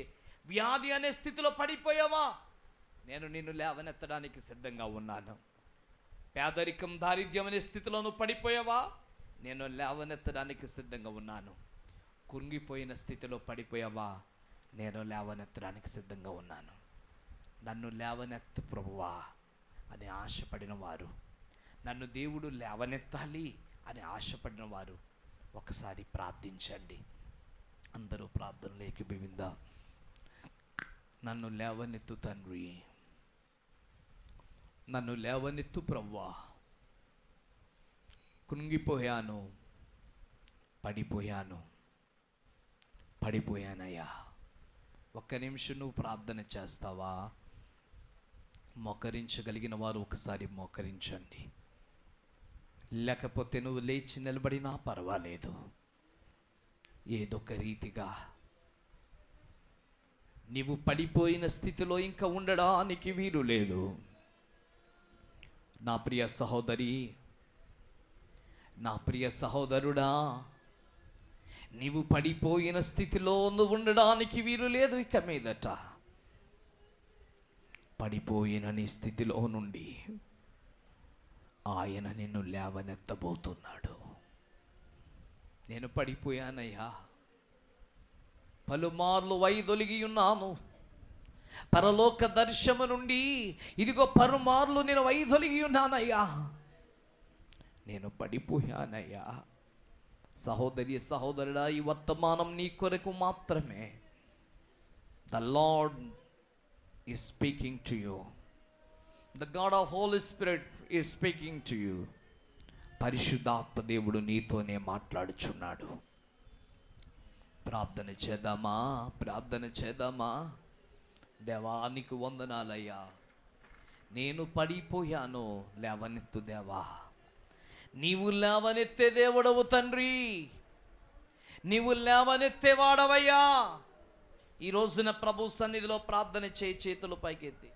వ్యాధి అనే స్థితిలో పడిపోయావా, నేను నిన్ను లేవనెత్తడానికి సిద్ధంగా ఉన్నాను. పేదరికం, దారిద్ర్యం అనే స్థితిలో నువ్వు పడిపోయావా, నేను లేవనెత్తడానికి సిద్ధంగా ఉన్నాను. కృంగిపోయిన స్థితిలో పడిపోయావా, నేను లేవనెత్తడానికి సిద్ధంగా ఉన్నాను. నన్ను లేవనెత్తు ప్రభువా అని ఆశపడిన వారు, నన్ను దేవుడు లేవనెత్తాలి అని ఆశపడిన వారు ఒకసారి ప్రార్థించండి. అందరూ ప్రార్థనలు ఏకీభవిందా? నన్ను లేవనెత్తు తండ్రి, నన్ను లేవనెత్తు ప్రభువా. కృంగిపోయాను, పడిపోయానయ్యా. ఒక్క నిమిషం నువ్వు ప్రార్థన చేస్తావా? మోకరించగలిగిన వారు ఒకసారి మోకరించండి. లేకపోతే నువ్వు లేచి నిలబడినా పర్వాలేదు. ఏదొక రీతిగా నీవు పడిపోయిన స్థితిలో ఇంకా ఉండడానికి వీలు లేదు. నా ప్రియ సహోదరి, నా ప్రియ సహోదరుడా, నీవు పడిపోయిన స్థితిలో నువ్వు ఉండడానికి వీలు లేదు. ఇక మీదట పడిపోయిన నీ స్థితిలో నుండి ఆయన నిన్ను లేవనెత్తబోతున్నాడు. నేను పడిపోయానయ్యా, పలుమార్లు వైదొలిగి ఉన్నాను. పరలోక దర్శనము నుండి ఇదిగో పలుమార్లు నేను వైదొలిగి ఉన్నానయ్యా. నేను పడిపోయానయ్యా. సహోదరి సహోదరుడా, ఈ వర్తమానం నీ కొరకు మాత్రమే. The Lord is speaking to you. The God of Holy Spirit is speaking to you. పరిశుద్ధాత్మ దేవుడు నీతోనే మాట్లాడుచున్నాడు. ప్రార్థన చేద్దామా? ప్రార్థన చేద్దామా? దేవానికి వందనాలయ్యా, నేను పడిపోయాను, లేవనెత్తు దేవా. నీవు లేవనెత్తే దేవుడవు తండ్రి, నీవు లేవనెత్తేవాడవయ్యా. ఈ రోజున ప్రభు సన్నిధిలో ప్రార్థన చేయి, చేతులు పైకెత్తి.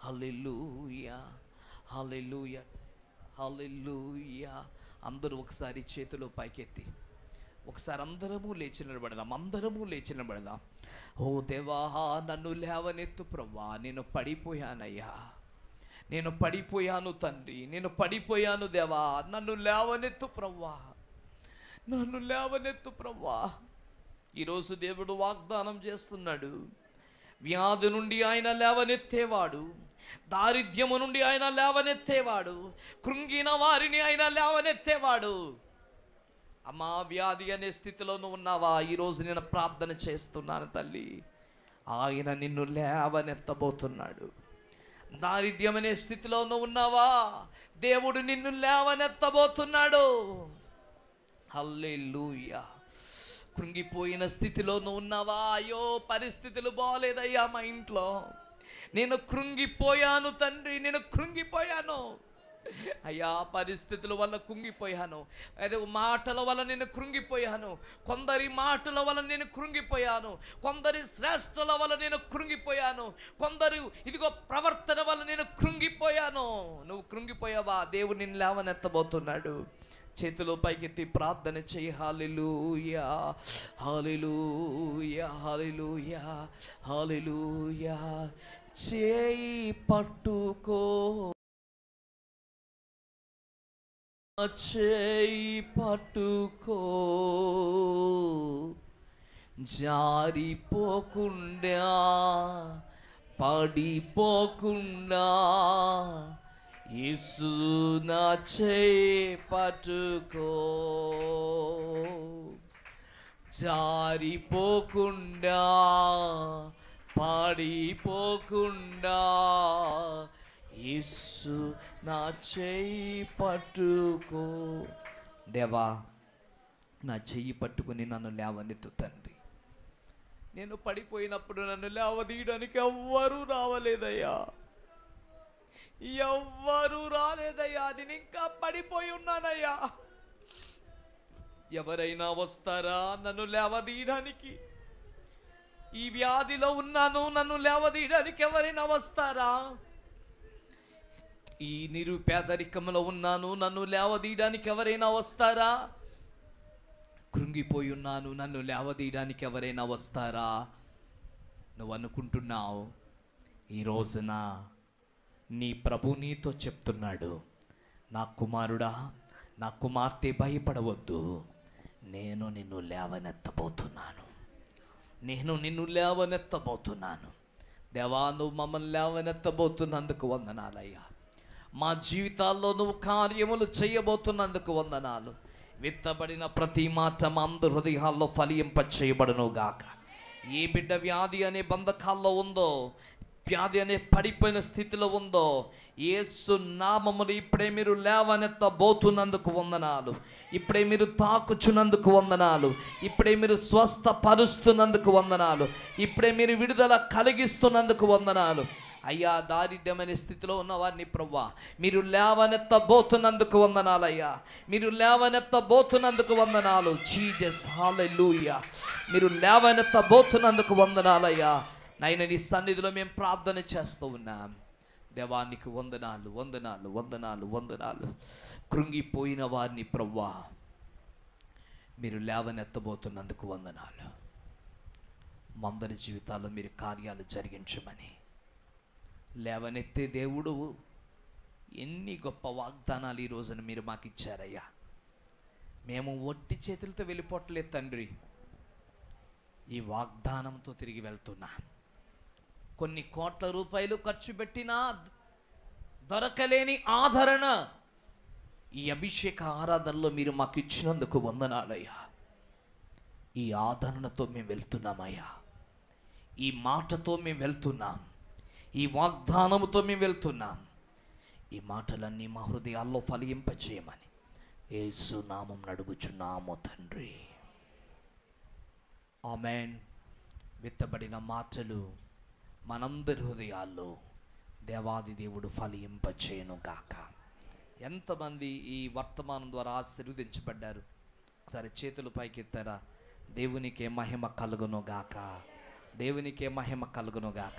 హల్లెలూయా, హల్లెలూయా, హల్లెలూయా. అందరూ ఒకసారి చేతులు పైకెత్తి ఒకసారి అందరము లేచి నిలబడదాం. అందరము లేచి నిలబడదాం. ఓ దేవా, నన్ను లేవనెత్తు ప్రభువా. నేను పడిపోయానయ్యా, నేను పడిపోయాను తండ్రి, నేను పడిపోయాను దేవా. నన్ను లేవనెత్తు ప్రభువా, నన్ను లేవనెత్తు ప్రభువా. ఈరోజు దేవుడు వాగ్దానం చేస్తున్నాడు. వ్యాధి నుండి ఆయన లేవనెత్తేవాడు, దారిద్ర్యము నుండి ఆయన లేవనెత్తేవాడు, కృంగిన వారిని ఆయన లేవనెత్తేవాడు. అమ్మా, వ్యాధి అనే స్థితిలో నువ్వు ఉన్నావా? ఈరోజు నేను ప్రార్థన చేస్తున్నాను తల్లి, ఆయన నిన్ను లేవనెత్తబోతున్నాడు. దారిద్ర్యం అనే స్థితిలో నువ్వు ఉన్నావా? దేవుడు నిన్ను లేవనెత్తబోతున్నాడు. హల్లెలూయా. కృంగిపోయిన స్థితిలో నువ్వు ఉన్నావా? అయ్యో, పరిస్థితులు బాగోలేదయ్యా మా ఇంట్లో, నేను కృంగిపోయాను తండ్రి, నేను కృంగిపోయాను అయ్యా. పరిస్థితుల వల్ల కృంగిపోయాను, అదే మాటల వల్ల నేను కృంగిపోయాను, కొందరి మాటల వల్ల నేను కృంగిపోయాను, కొందరి శ్రేష్ఠల వల్ల నేను కృంగిపోయాను, కొందరు ఇదిగో ప్రవర్తన వల్ల నేను కృంగిపోయాను. నువ్వు కృంగిపోయావా? దేవుడు నిన్ను లేవనెత్తబోతున్నాడు. చేతులు పైకెత్తి ప్రార్థన చెయ్యి. హల్లెలూయా, హల్లెలూయా, హల్లెలూయా, హల్లెలూయా. చేయి పట్టుకో, చేయి పట్టుకో, జారిపోకుండా పడిపోకుండా యేసు నా చేయి పట్టుకో. జారిపోకుండా పడిపోకుండా యేసు నా చెయ్యి పట్టుకో. దేవా, నా చెయ్యి పట్టుకుని నన్ను లేవనెత్తు తండ్రి. నేను పడిపోయినప్పుడు నన్ను లేవదీయడానికి ఎవ్వరూ రావలేదయ్యా, ఎవ్వరూ రాలేదయ్యా. నేను ఇంకా పడిపోయి ఉన్నానయ్యా. ఎవరైనా వస్తారా నన్ను లేవదీయడానికి? ఈ వ్యాధిలో ఉన్నాను, నన్ను లేవదీయడానికి ఎవరైనా వస్తారా? ఈ నిరుపేదరికంలో ఉన్నాను, నన్ను లేవదీయడానికి ఎవరైనా వస్తారా? కృంగిపోయి ఉన్నాను, నన్ను లేవదీయడానికి ఎవరైనా వస్తారా? నువ్వు అనుకుంటున్నావు. ఈ రోజున నీ ప్రభు నీతో చెప్తున్నాడు, నా కుమారుడా, నా కుమార్తె, భయపడవద్దు, నేను నిన్ను లేవనెత్తబోతున్నాను, నేను నిన్ను లేవనెత్తబోతున్నాను. దేవా, నువ్వు మమ్మల్ని లేవనెత్తబోతున్నందుకు వందనాలయ్యా. మా జీవితాల్లో నువ్వు కార్యములు చేయబోతున్నందుకు వందనాలు. విత్తబడిన ప్రతి మాట మా అందరి హృదయాల్లో ఫలింప చేయబడును గాక. ఏ బిడ్డ వ్యాధి అనే బంధకాల్లో ఉందో, వ్యాధి అనే పడిపోయిన స్థితిలో ఉందో, యేసు నామములు ఇప్పుడే మీరు లేవనెత్తబోతున్నందుకు వందనాలు. ఇప్పుడే మీరు తాకుచున్నందుకు వందనాలు. ఇప్పుడే మీరు స్వస్థపరుస్తున్నందుకు వందనాలు. ఇప్పుడే మీరు విడుదల కలిగిస్తున్నందుకు వందనాలు. అయ్యా, దారిద్ర్యమైన స్థితిలో ఉన్న వారిని ప్రభువా మీరు లేవనెత్తబోతున్నందుకు వందనాలయ్యా. మీరు లేవనెత్తబోతున్నందుకు వందనాలు. జీసస్, హల్లెలూయా. మీరు లేవనెత్తబోతున్నందుకు వందనాలయ్యా. నాయన, నీ సన్నిధిలో మేము ప్రార్థన చేస్తూ ఉన్నాం. దేవానికి వందనాలు, వందనాలు, వందనాలు, వందనాలు. కృంగిపోయిన వారిని ప్రభువా మీరు లేవనెత్తబోతున్నందుకు వందనాలు. మందరి జీవితాల్లో మీరు కార్యాలు జరిగించమని, లేవనెత్తే దేవుడు ఎన్ని గొప్ప వాగ్దానాలు ఈ రోజున మీరు మాకు ఇచ్చారయ్యా. మేము ఒట్టి చేతులతో వెళ్ళిపోవట్లేదు తండ్రి, ఈ వాగ్దానంతో తిరిగి వెళ్తున్నా. కొన్ని కోట్ల రూపాయలు ఖర్చు పెట్టినా దొరకలేని ఆదరణ ఈ అభిషేక ఆరాధనలో మీరు మాకు ఇచ్చినందుకు వందనాలయ్యా. ఈ ఆదరణతో మేము వెళ్తున్నామయ్యా. ఈ మాటతో మేము వెళ్తున్నాం. ఈ వాగ్దానముతో మేము వెళ్తున్నాం. ఈ మాటలన్నీ మా హృదయాల్లో ఫలింపచేయమని యేసు నామం నడుగుచున్నాము తండ్రి. ఆమేన్. విత్తబడిన మాటలు మనందరి హృదయాల్లో దేవాది దేవుడు ఫలింపచేయును గాక. ఎంతమంది ఈ వర్తమానం ద్వారా ఆశీర్వదించబడ్డారు? ఒకసారి చేతులు పైకెత్తారా? దేవునికే మహిమ కలుగును గాక. దేవునికే మహిమ కలుగును గాక.